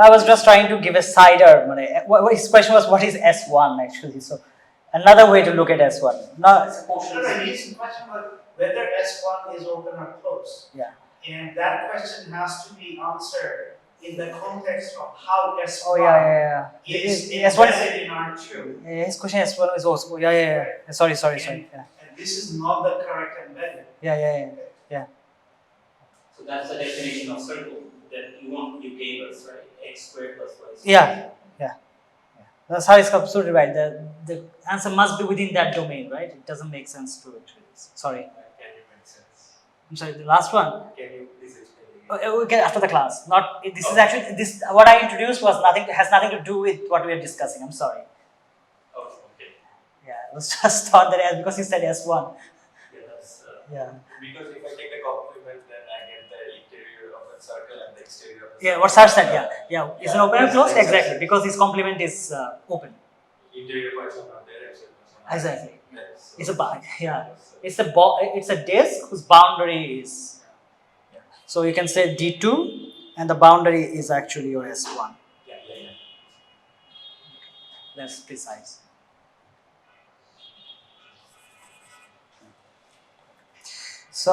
[SPEAKER 1] I was just trying to give a cider. His question was, what is S1 actually? So another way to look at S1. No,
[SPEAKER 3] it's a quotient.
[SPEAKER 2] He's question about whether S1 is open or closed.
[SPEAKER 1] Yeah.
[SPEAKER 2] And that question has to be answered in the context of how S1
[SPEAKER 1] Oh yeah.
[SPEAKER 2] is
[SPEAKER 1] S1
[SPEAKER 2] embedded in R2.
[SPEAKER 1] His question S1 is also. Yeah. Sorry. Yeah.
[SPEAKER 2] And this is not the correct embedding.
[SPEAKER 1] Yeah.
[SPEAKER 3] So that's the definition of circle that you gave us, right? X squared plus y squared.
[SPEAKER 1] Yeah. That's how it's absolutely right. The answer must be within that domain, right? It doesn't make sense to it. Sorry.
[SPEAKER 4] Can you make sense?
[SPEAKER 1] I'm sorry. The last one.
[SPEAKER 4] Can you please explain again?
[SPEAKER 1] We get after the class. This is actually this. What I introduced has nothing to do with what we are discussing. I'm sorry.
[SPEAKER 4] Okay.
[SPEAKER 1] Yeah, I was just thought that because you said S1.
[SPEAKER 4] Yeah, that's,
[SPEAKER 1] Yeah.
[SPEAKER 4] because if I take the complement, then I get the interior of the circle and the exterior of the
[SPEAKER 1] Yeah,
[SPEAKER 4] circle.
[SPEAKER 1] what Sar said. Yeah. Is an open or closed? Exactly, because his complement is open.
[SPEAKER 4] Interior parts are not there, exterior parts are not
[SPEAKER 1] Exactly.
[SPEAKER 4] there. Yes, so-
[SPEAKER 1] It's a bar. Yeah.
[SPEAKER 4] Yes,
[SPEAKER 1] It's a disk whose boundary is. So you can say D2, and the boundary is actually your S1.
[SPEAKER 4] yeah.
[SPEAKER 1] That's precise. So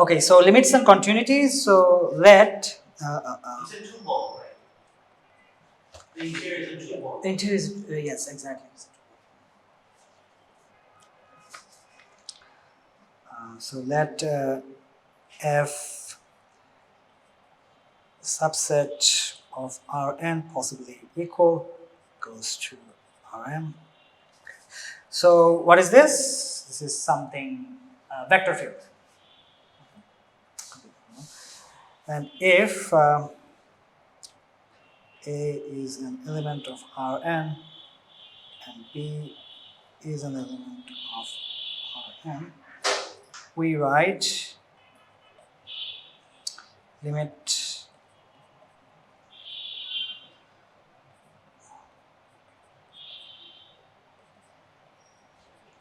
[SPEAKER 1] okay, so limits and continuities. So let
[SPEAKER 2] It's a two-ball, right? The interior is a two-ball.
[SPEAKER 1] interior is yes, exactly. So let F subset of Rn possibly equal goes to Rm. So what is this? This is something vector field. And if A is an element of Rn and B is an element of Rn, we write limit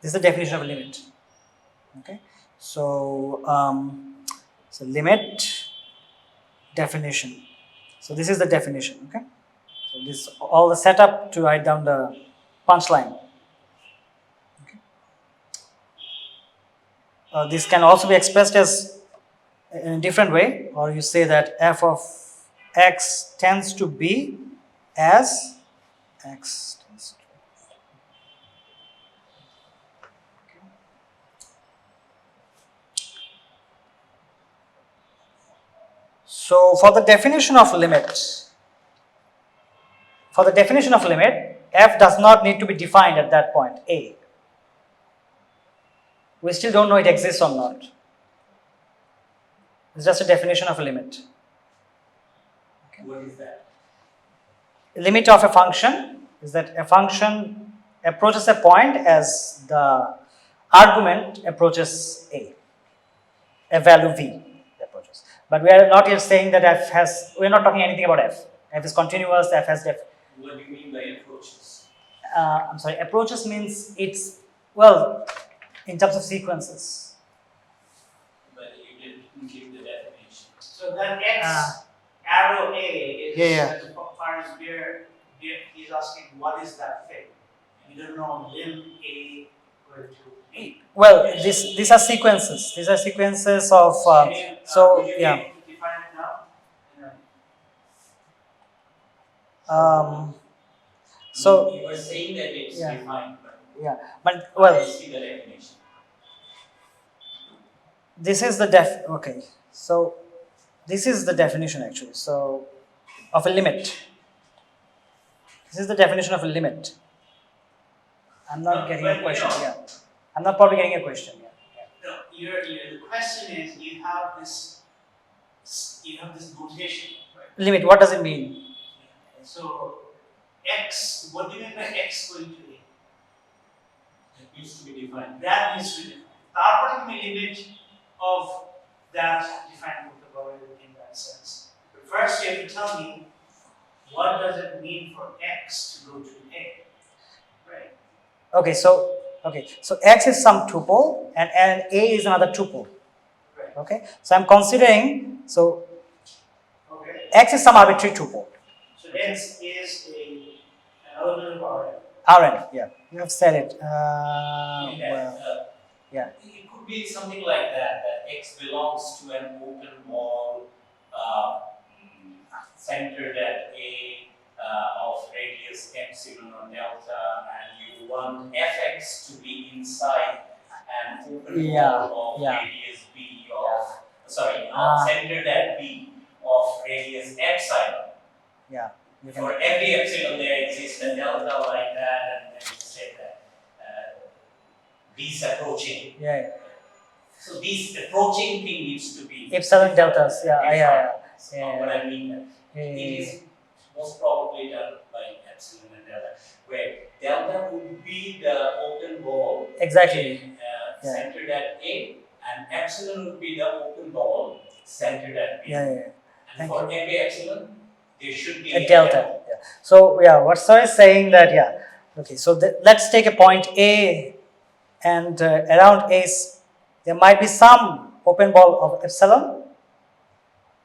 [SPEAKER 1] this is the definition of a limit. Okay, so limit definition. So this is the definition. Okay, so this all the setup to write down the punchline. Okay. This can also be expressed as in a different way, or you say that f of x tends to b as x tends to. So for the definition of limit, f does not need to be defined at that point, a. We still don't know it exists or not. It's just a definition of a limit.
[SPEAKER 3] What is that?
[SPEAKER 1] Limit of a function is that a function approaches a point as the argument approaches a value v approaches. But we are not yet saying that f has, we are not talking anything about f. F is continuous, f has
[SPEAKER 3] What do you mean by approaches?
[SPEAKER 1] I'm sorry, approaches means it's, well, in terms of sequences.
[SPEAKER 3] But you didn't give the definition.
[SPEAKER 2] So that x arrow A is
[SPEAKER 1] Yeah.
[SPEAKER 2] as far as he's asking what is that thing? You don't know lim A going to B.
[SPEAKER 1] Well, these are sequences. These are sequences of, so
[SPEAKER 2] Would you be
[SPEAKER 1] yeah.
[SPEAKER 2] able to define it now?
[SPEAKER 1] So
[SPEAKER 3] You were saying that it's
[SPEAKER 1] Yeah.
[SPEAKER 3] defined, but
[SPEAKER 1] yeah, but
[SPEAKER 3] I
[SPEAKER 1] well,
[SPEAKER 3] see the definition.
[SPEAKER 1] this is the okay. So this is the definition actually. So of a limit. This is the definition of a limit. I'm not getting a question. Yeah, I'm not probably getting a question. Yeah.
[SPEAKER 2] No, the question is you have this notation, right?
[SPEAKER 1] Limit. What does it mean?
[SPEAKER 2] So x, what do you mean by x going to A?
[SPEAKER 3] It needs to be defined.
[SPEAKER 2] That needs to be defined. তারপরে তুমি limit of that define করতে পারো in that sense. But first you have to tell me what does it mean for x to go to A, right?
[SPEAKER 1] Okay. So x is some tuple and a is another tuple.
[SPEAKER 2] Right.
[SPEAKER 1] Okay. So I'm considering. So
[SPEAKER 2] Okay.
[SPEAKER 1] x is some arbitrary tuple.
[SPEAKER 2] So x is an element of Rn.
[SPEAKER 1] Rn. Yeah. You have said it. Well, yeah.
[SPEAKER 3] It could be something like that, that x belongs to an open ball centered at A of radius epsilon or delta, and you want fx to be inside an open ball of radius b of, centered at b of radius epsilon.
[SPEAKER 1] Yeah. You can,
[SPEAKER 3] For every epsilon there exists a delta like that, and then you say that these approaching.
[SPEAKER 1] yeah.
[SPEAKER 3] So this approaching thing needs to be
[SPEAKER 1] Epsilon deltas. Yeah.
[SPEAKER 3] So what I mean that it is most probably done by epsilon and delta, where delta would be the open ball
[SPEAKER 1] Exactly.
[SPEAKER 3] centered at A, and epsilon would be the open ball centered at B.
[SPEAKER 1] Yeah.
[SPEAKER 3] And
[SPEAKER 1] Thank
[SPEAKER 3] for
[SPEAKER 1] you.
[SPEAKER 3] every epsilon, there should be
[SPEAKER 1] A delta. Yeah. So yeah, what sir is saying that Okay. So let's take a point A, and around A there might be some open ball of epsilon.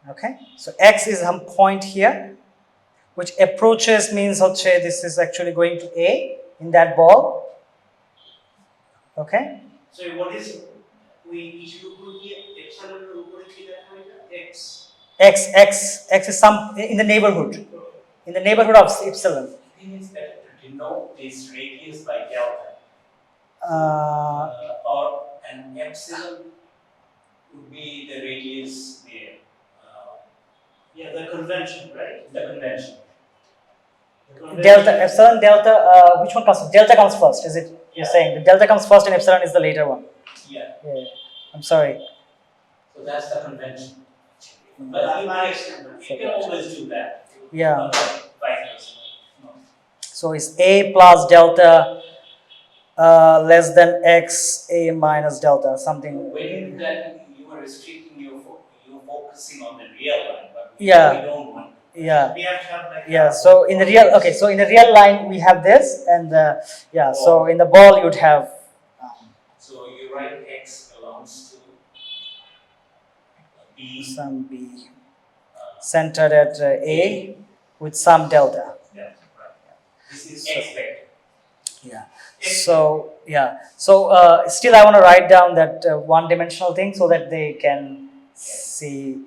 [SPEAKER 1] Okay. So x is some point here, which approaches means this is actually going to A in that ball. Okay.
[SPEAKER 2] So what is each উপর কি epsilon এর উপরে কি লেখা হয়েছে x
[SPEAKER 1] X is some in the neighborhood. In the neighborhood of epsilon.
[SPEAKER 3] I think it's better to denote this radius by delta. Or an epsilon would be the radius there.
[SPEAKER 2] Yeah, the convention, right?
[SPEAKER 3] The convention.
[SPEAKER 1] Delta, epsilon, delta, which one comes? Delta comes first, is it? You're saying the delta comes first and epsilon is the later one.
[SPEAKER 3] Yeah.
[SPEAKER 1] I'm sorry.
[SPEAKER 3] So that's the convention. But you can always do that.
[SPEAKER 1] Yeah.
[SPEAKER 3] Vice versa. No.
[SPEAKER 1] So it's a plus delta less than x, a minus delta, something.
[SPEAKER 3] When that you are restricting you're focusing on the real line, but we don't want.
[SPEAKER 1] Yeah.
[SPEAKER 2] We have to have like
[SPEAKER 1] So in the real, so in the real line we have this, and so in the ball you'd have.
[SPEAKER 3] So you write x belongs to B.
[SPEAKER 1] Some b centered at a with some delta.
[SPEAKER 3] Yeah, right. This is x vector.
[SPEAKER 1] Yeah. So still I want to write down that one-dimensional thing so that they can see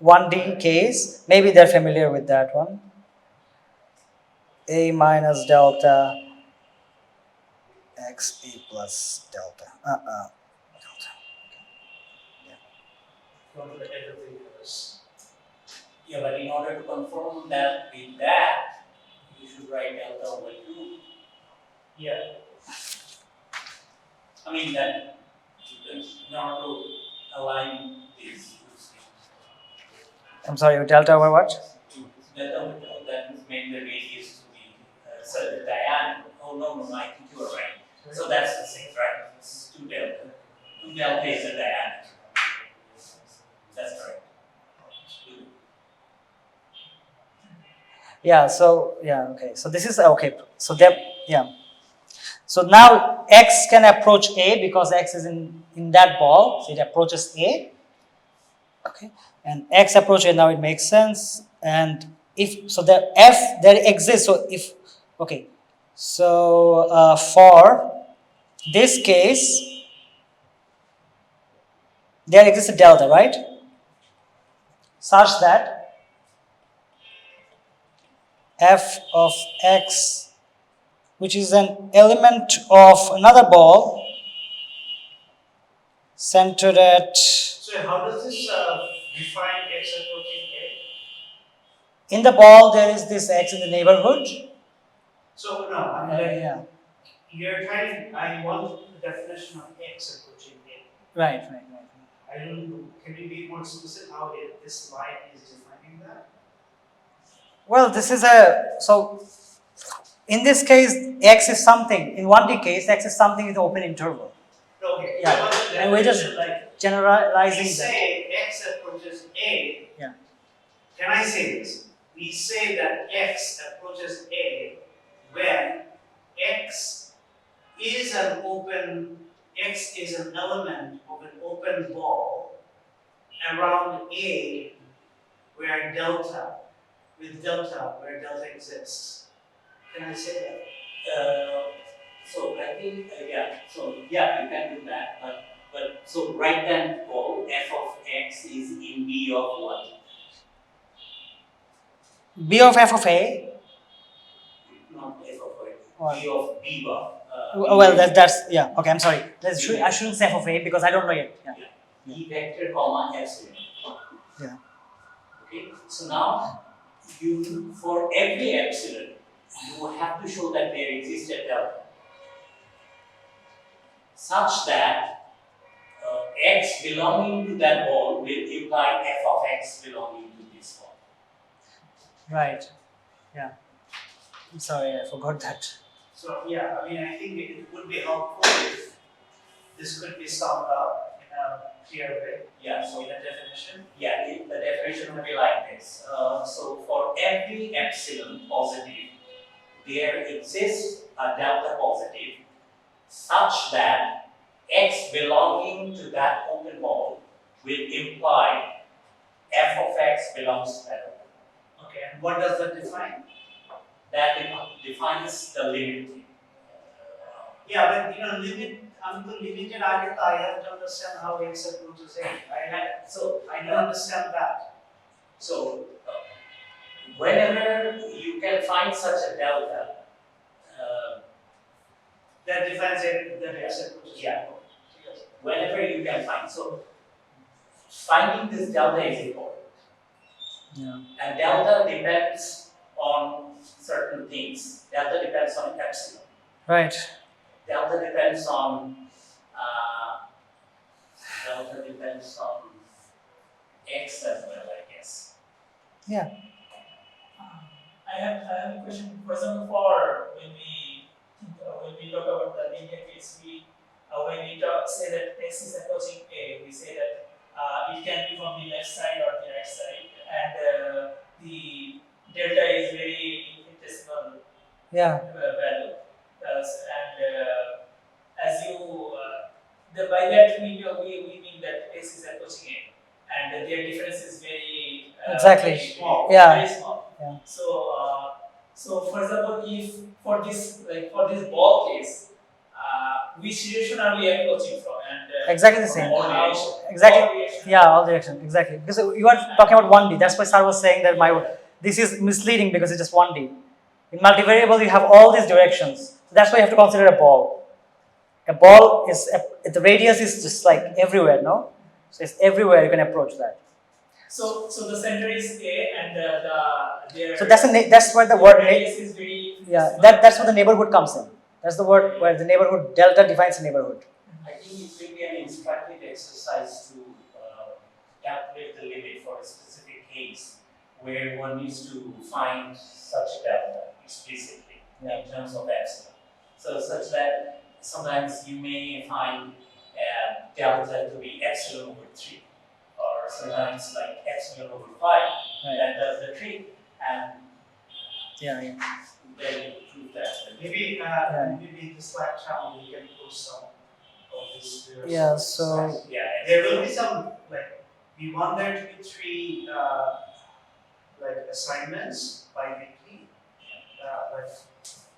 [SPEAKER 1] 1D case, maybe they're familiar with that one. A minus delta x a plus delta. Delta.
[SPEAKER 2] Not that everything is.
[SPEAKER 3] Yeah, but in order to confirm that with that, you should write delta over 2.
[SPEAKER 2] Yeah.
[SPEAKER 3] I mean that in order to align these.
[SPEAKER 1] I'm sorry, delta over what?
[SPEAKER 3] Delta over 2, that means make the radius to be, so the diameter. Oh no, I think you are right. So that's the same, right? It's 2 delta. 2 delta is the diameter. That's correct.
[SPEAKER 1] Yeah, so yeah, okay. So this is okay. So that yeah. So now x can approach A because x is in that ball, so it approaches A. Okay, and x approach A, now it makes sense. And if so, the f there exists. So if okay, so for this case, there exists a delta, right? Such that f of x, which is an element of another ball centered at,
[SPEAKER 2] So how does this define x approaching A?
[SPEAKER 1] in the ball there is this x in the neighborhood.
[SPEAKER 2] So no, I'm like,
[SPEAKER 1] Yeah,
[SPEAKER 2] you're trying. I want the definition of x approaching A.
[SPEAKER 1] right.
[SPEAKER 2] I don't know. Can you be more specific how this line is defining that?
[SPEAKER 1] Well, this is a, so in this case x is something, in 1D case x is something with open interval.
[SPEAKER 2] Okay.
[SPEAKER 1] Yeah,
[SPEAKER 2] So what's the
[SPEAKER 1] and we're just
[SPEAKER 2] definition like?
[SPEAKER 1] generalizing
[SPEAKER 2] We
[SPEAKER 1] that.
[SPEAKER 2] say x approaches A.
[SPEAKER 1] Yeah.
[SPEAKER 2] Can I say this? We say that x approaches A when x is an element of an open ball around A where delta exists. Can I say that?
[SPEAKER 3] So I think so yeah, you can do that. But so write then call f of x is in B of what?
[SPEAKER 1] B of f of A.
[SPEAKER 3] Not f of a.
[SPEAKER 1] What?
[SPEAKER 3] B of B bar.
[SPEAKER 1] Well, that's yeah. Okay, I'm sorry. I shouldn't say f of A because I don't know yet. Yeah.
[SPEAKER 3] E vector comma epsilon.
[SPEAKER 1] Yeah.
[SPEAKER 3] Okay. So now you for every epsilon you have to show that there exists a delta such that x belonging to that ball will imply f of x belonging to this ball.
[SPEAKER 1] Right. Yeah. I'm sorry, I forgot that.
[SPEAKER 2] So yeah, I mean I think it would be helpful if this could be summed up in a clear way.
[SPEAKER 3] Yeah.
[SPEAKER 2] So
[SPEAKER 3] So
[SPEAKER 2] in a definition.
[SPEAKER 3] yeah, the definition would be like this. So for every epsilon positive, there exists a delta positive such that x belonging to that open ball will imply f of x belongs to that open ball.
[SPEAKER 2] Okay, and what does that define?
[SPEAKER 3] That defines the limit.
[SPEAKER 2] Yeah, but limit. The limited argument, I have to understand how x approaches A. I don't understand that.
[SPEAKER 3] So whenever you can find such a delta,
[SPEAKER 2] That defines it. That x approaches
[SPEAKER 3] Yeah.
[SPEAKER 2] A. Yes.
[SPEAKER 3] whenever you can find. So finding this delta is important.
[SPEAKER 1] Yeah.
[SPEAKER 3] And delta depends on certain things. Delta depends on epsilon.
[SPEAKER 1] Right.
[SPEAKER 3] Delta depends on x as well, I guess.
[SPEAKER 1] Yeah.
[SPEAKER 5] I have a question. For example, for when we talk about the linear case, when we say that x is approaching A, we say that it can be from the left side or the right side, and the delta is very infinitesimal
[SPEAKER 1] Yeah.
[SPEAKER 5] value. As you by that we mean that x is approaching A, and their difference is very
[SPEAKER 1] Exactly.
[SPEAKER 5] very small.
[SPEAKER 1] Yeah.
[SPEAKER 5] Very small.
[SPEAKER 1] Yeah.
[SPEAKER 5] So for example, if for this ball case, which direction are we approaching from, and
[SPEAKER 1] Exactly the same.
[SPEAKER 5] and
[SPEAKER 3] All
[SPEAKER 5] how-
[SPEAKER 3] direction.
[SPEAKER 1] Exactly.
[SPEAKER 5] all direction.
[SPEAKER 1] Yeah, all direction. Exactly. Because you are talking about 1D. That's why Sir was saying that this is misleading because it's just 1D. In multivariable, you have all these directions. So that's why you have to consider a ball. A ball is the radius is just like everywhere, no? So it's everywhere you can approach that.
[SPEAKER 5] So the center is A and their
[SPEAKER 1] So that's where the word
[SPEAKER 5] radius is very
[SPEAKER 1] that's where the neighborhood comes in. That's the word where the neighborhood delta defines the neighborhood.
[SPEAKER 3] I think it will be an instructive exercise to calculate the limit for a specific case where one needs to find such delta explicitly in terms of epsilon. So such that sometimes you may find delta to be epsilon over 3 or sometimes like epsilon over 5. That does the trick and
[SPEAKER 1] Yeah.
[SPEAKER 3] then you prove that.
[SPEAKER 2] Maybe maybe the Slack channel we can post some of this.
[SPEAKER 1] Yeah, so
[SPEAKER 2] There will be some like we want there to be 3 like assignments bi-weekly,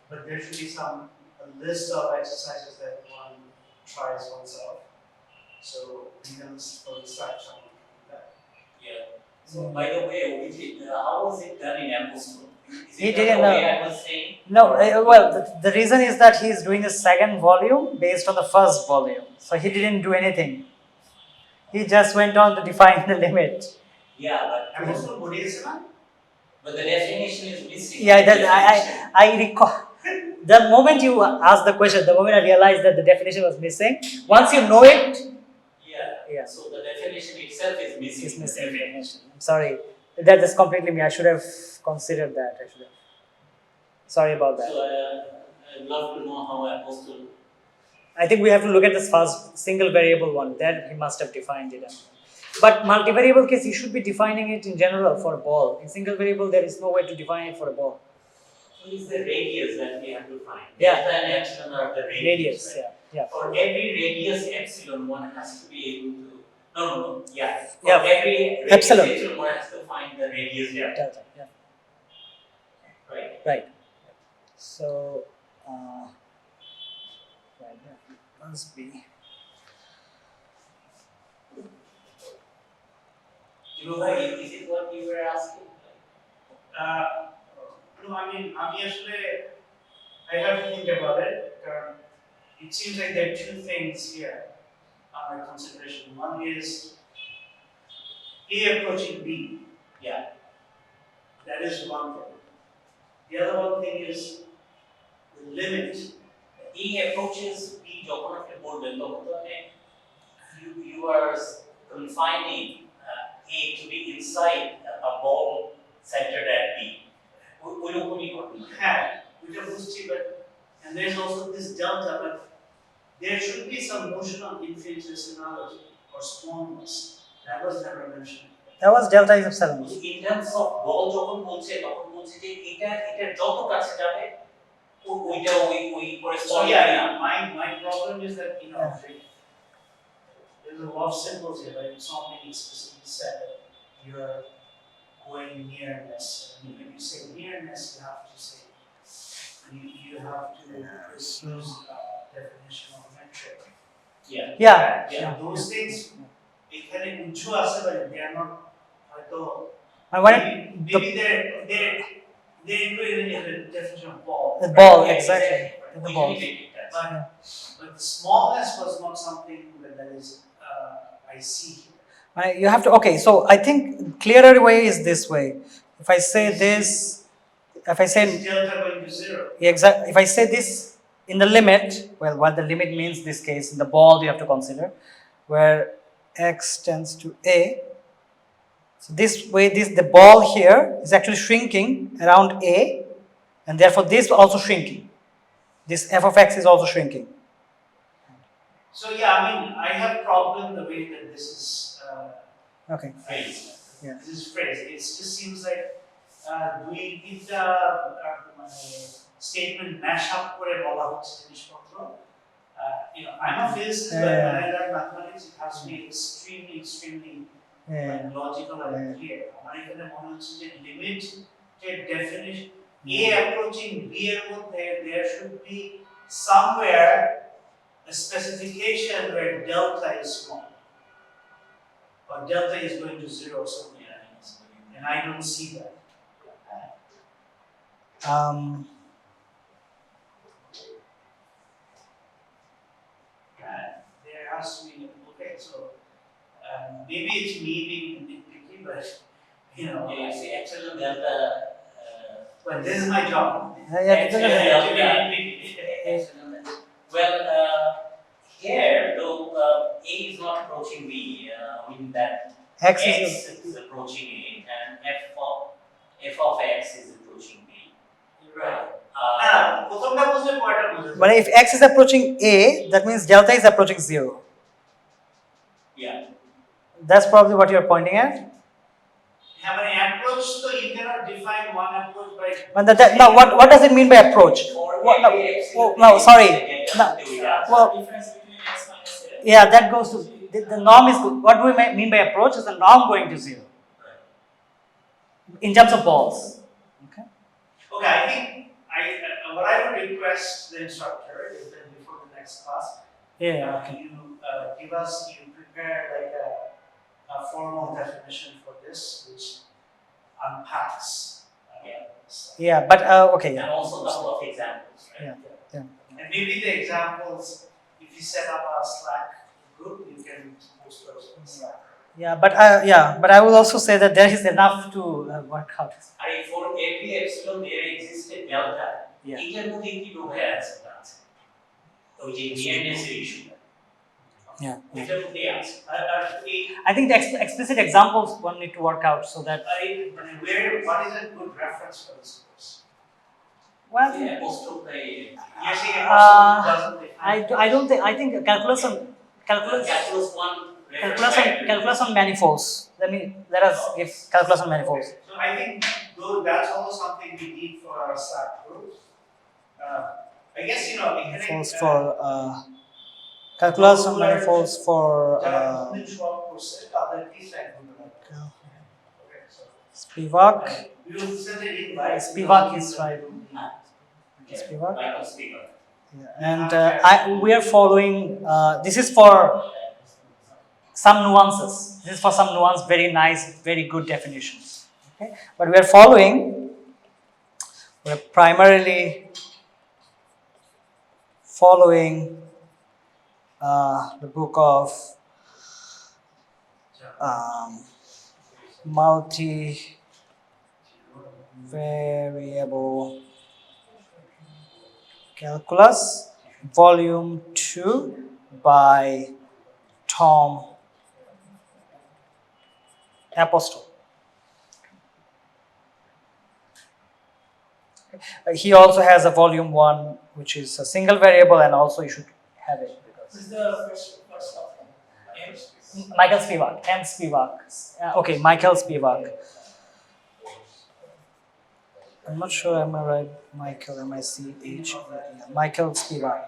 [SPEAKER 2] but there should be a list of exercises that one tries oneself. So we can for the Slack channel do that.
[SPEAKER 3] Yeah. So by the way, Abhijeet, how was it done in Apostol? Is
[SPEAKER 1] He
[SPEAKER 3] it done
[SPEAKER 1] didn't
[SPEAKER 3] the way
[SPEAKER 1] know.
[SPEAKER 3] I was saying?
[SPEAKER 1] No, well, the reason is that he's doing the second volume based on the first volume. So he didn't do anything. He just went on to define the limit.
[SPEAKER 3] Yeah,
[SPEAKER 2] Apostle Bodhisattva?
[SPEAKER 3] but the definition is missing.
[SPEAKER 1] Yeah,
[SPEAKER 3] The definition.
[SPEAKER 1] I recall. The moment you asked the question, the moment I realized that the definition was missing, once you know it,
[SPEAKER 3] Yeah. So the definition itself is missing.
[SPEAKER 1] it's missing the definition. I'm sorry. That is completely me. I should have considered that. Sorry about that.
[SPEAKER 3] So I'd love to know how Apostle.
[SPEAKER 1] I think we have to look at this first single variable one. Then he must have defined it. But multivariable case, he should be defining it in general for a ball. In single variable, there is no way to define it for a ball.
[SPEAKER 3] So it's the radius that we have to find.
[SPEAKER 1] Yeah.
[SPEAKER 3] Delta and epsilon are the radius. Right?
[SPEAKER 1] Yeah.
[SPEAKER 3] For every radius epsilon, one has to be able to. No. Yeah. For
[SPEAKER 1] Yeah.
[SPEAKER 3] every radius
[SPEAKER 1] Epsilon.
[SPEAKER 3] one has to find the radius delta.
[SPEAKER 1] Delta. Yeah.
[SPEAKER 3] Right.
[SPEAKER 1] So, that must be.
[SPEAKER 3] Is it what you were asking?
[SPEAKER 2] No, I mean, I have to think about it. It seems like there are 2 things here under consideration. One is A approaching B.
[SPEAKER 3] Yeah.
[SPEAKER 2] That is one thing. The other one thing is the limit.
[SPEAKER 3] A approaches B যখন আপনি বলবেন তখন তো you are confining A to be inside a ball centered at B. ওইরকমই ঘটনা।
[SPEAKER 2] হ্যাঁ, ওইটা বুঝছি, but and there's also this delta, but there should be some notion of infinitesimals or smallness. That was never mentioned.
[SPEAKER 1] That was delta is epsilon.
[SPEAKER 3] In terms of ball যখন বলছে তখন বলছে যে এটা যত কাছে যাবে ওইটা ওই
[SPEAKER 2] So
[SPEAKER 3] corresponding
[SPEAKER 2] my problem is that there's a lot of symbols here, but it's not being explicitly said that you're going nearness. And when you say nearness, you have to say you have to use definition of metric.
[SPEAKER 1] Yeah.
[SPEAKER 2] And those things এখানে উঁচু আছে, but they are not হয়তো maybe they're included in the definition of ball.
[SPEAKER 1] The ball, exactly. The ball.
[SPEAKER 2] But the smallness was not something that is I see here.
[SPEAKER 1] You have to, okay, so I think clearer way is this way. If I say this, if I say,
[SPEAKER 2] Is delta going to 0?
[SPEAKER 1] if I say this in the limit, well, what the limit means in this case, in the ball you have to consider, where x tends to a, so this way, the ball here is actually shrinking around a, and therefore this also shrinking. This f of x is also shrinking.
[SPEAKER 2] So yeah, I mean, I have problem the way that this is
[SPEAKER 1] Okay.
[SPEAKER 3] phrased.
[SPEAKER 2] this is phrased. It just seems like we did statement mash up করে বলা হচ্ছে জিনিসপত্র. I'm a physicist, but when I learn mathematics, it has to be extremely like, logical and clear. আমার এখানে মনে হচ্ছে যে limit definition A approaching B এর মধ্যে there should be somewhere a specification where delta is small, or delta is going to 0 or something, and I don't see that. There has to be, okay, so maybe it's me being nitpicky, but
[SPEAKER 3] Yeah, you see epsilon delta.
[SPEAKER 2] but this is my job.
[SPEAKER 3] Epsilon
[SPEAKER 2] To be
[SPEAKER 3] delta.
[SPEAKER 2] nitpicky.
[SPEAKER 3] Well, here though A is not approaching B, I mean that
[SPEAKER 1] X
[SPEAKER 3] X
[SPEAKER 1] is
[SPEAKER 3] is approaching A and f of X is approaching B.
[SPEAKER 2] Right.
[SPEAKER 3] Uh,
[SPEAKER 2] প্রথমটা বুঝলে পরেরটা বুঝে
[SPEAKER 1] but if X is approaching A, that means delta is approaching 0.
[SPEAKER 3] yeah.
[SPEAKER 1] That's probably what you're pointing at.
[SPEAKER 2] have an approach, so you cannot define one approach by.
[SPEAKER 1] But now, what does it mean by approach? What, no, no, sorry. No. Well,
[SPEAKER 5] difference between x minus a.
[SPEAKER 1] yeah, that goes to the norm is good. What do we mean by approach is the norm going to 0 in terms of balls. Okay.
[SPEAKER 2] Okay, I think what I would request the instructor is that before the next class,
[SPEAKER 1] Yeah. Okay.
[SPEAKER 2] you prepare like a formal definition for this, which unpacks.
[SPEAKER 1] Yeah, but okay.
[SPEAKER 3] And
[SPEAKER 1] Yeah.
[SPEAKER 3] also a couple of examples, right?
[SPEAKER 1] Yeah. Yeah.
[SPEAKER 2] And maybe the examples, if you set up a Slack group, you can post those in Slack.
[SPEAKER 1] Yeah, but I will also say that there is enough to work out.
[SPEAKER 3] And for every epsilon there exists a delta.
[SPEAKER 1] Yeah.
[SPEAKER 3] এটার মধ্যে কি বোঝায় আছে আছে ওই যে nearness এর issue
[SPEAKER 1] Yeah.
[SPEAKER 3] এটার মধ্যে আছে
[SPEAKER 1] I think the explicit examples one need to work out so that.
[SPEAKER 2] What is a good reference for this course?
[SPEAKER 1] Well,
[SPEAKER 3] yeah most of the
[SPEAKER 2] You're saying a person who doesn't define.
[SPEAKER 1] I don't think. I think calculus on
[SPEAKER 3] calculus one
[SPEAKER 1] calculus on manifolds. Let us give calculus on manifolds.
[SPEAKER 2] So I think though that's also something we need for our Slack group. I guess
[SPEAKER 1] Manifolds for calculus on manifolds for Spivak.
[SPEAKER 2] We will send it in
[SPEAKER 1] Spivak is right. Spivak. Yeah. And we are following. This is for some nuances. This is for some nuance. Very nice, very good definitions. Okay, but we are following. We're primarily following the book of Multivariable Calculus, Volume 2 by Tom Apostol. He also has a volume 1 which is a single variable, and also you should have it because
[SPEAKER 5] This is the first of M.
[SPEAKER 1] Michael Spivak, M. Spivak. Okay, Michael Spivak. I'm not sure am I right, Michael, M-I-C-H. Yeah, Michael Spivak.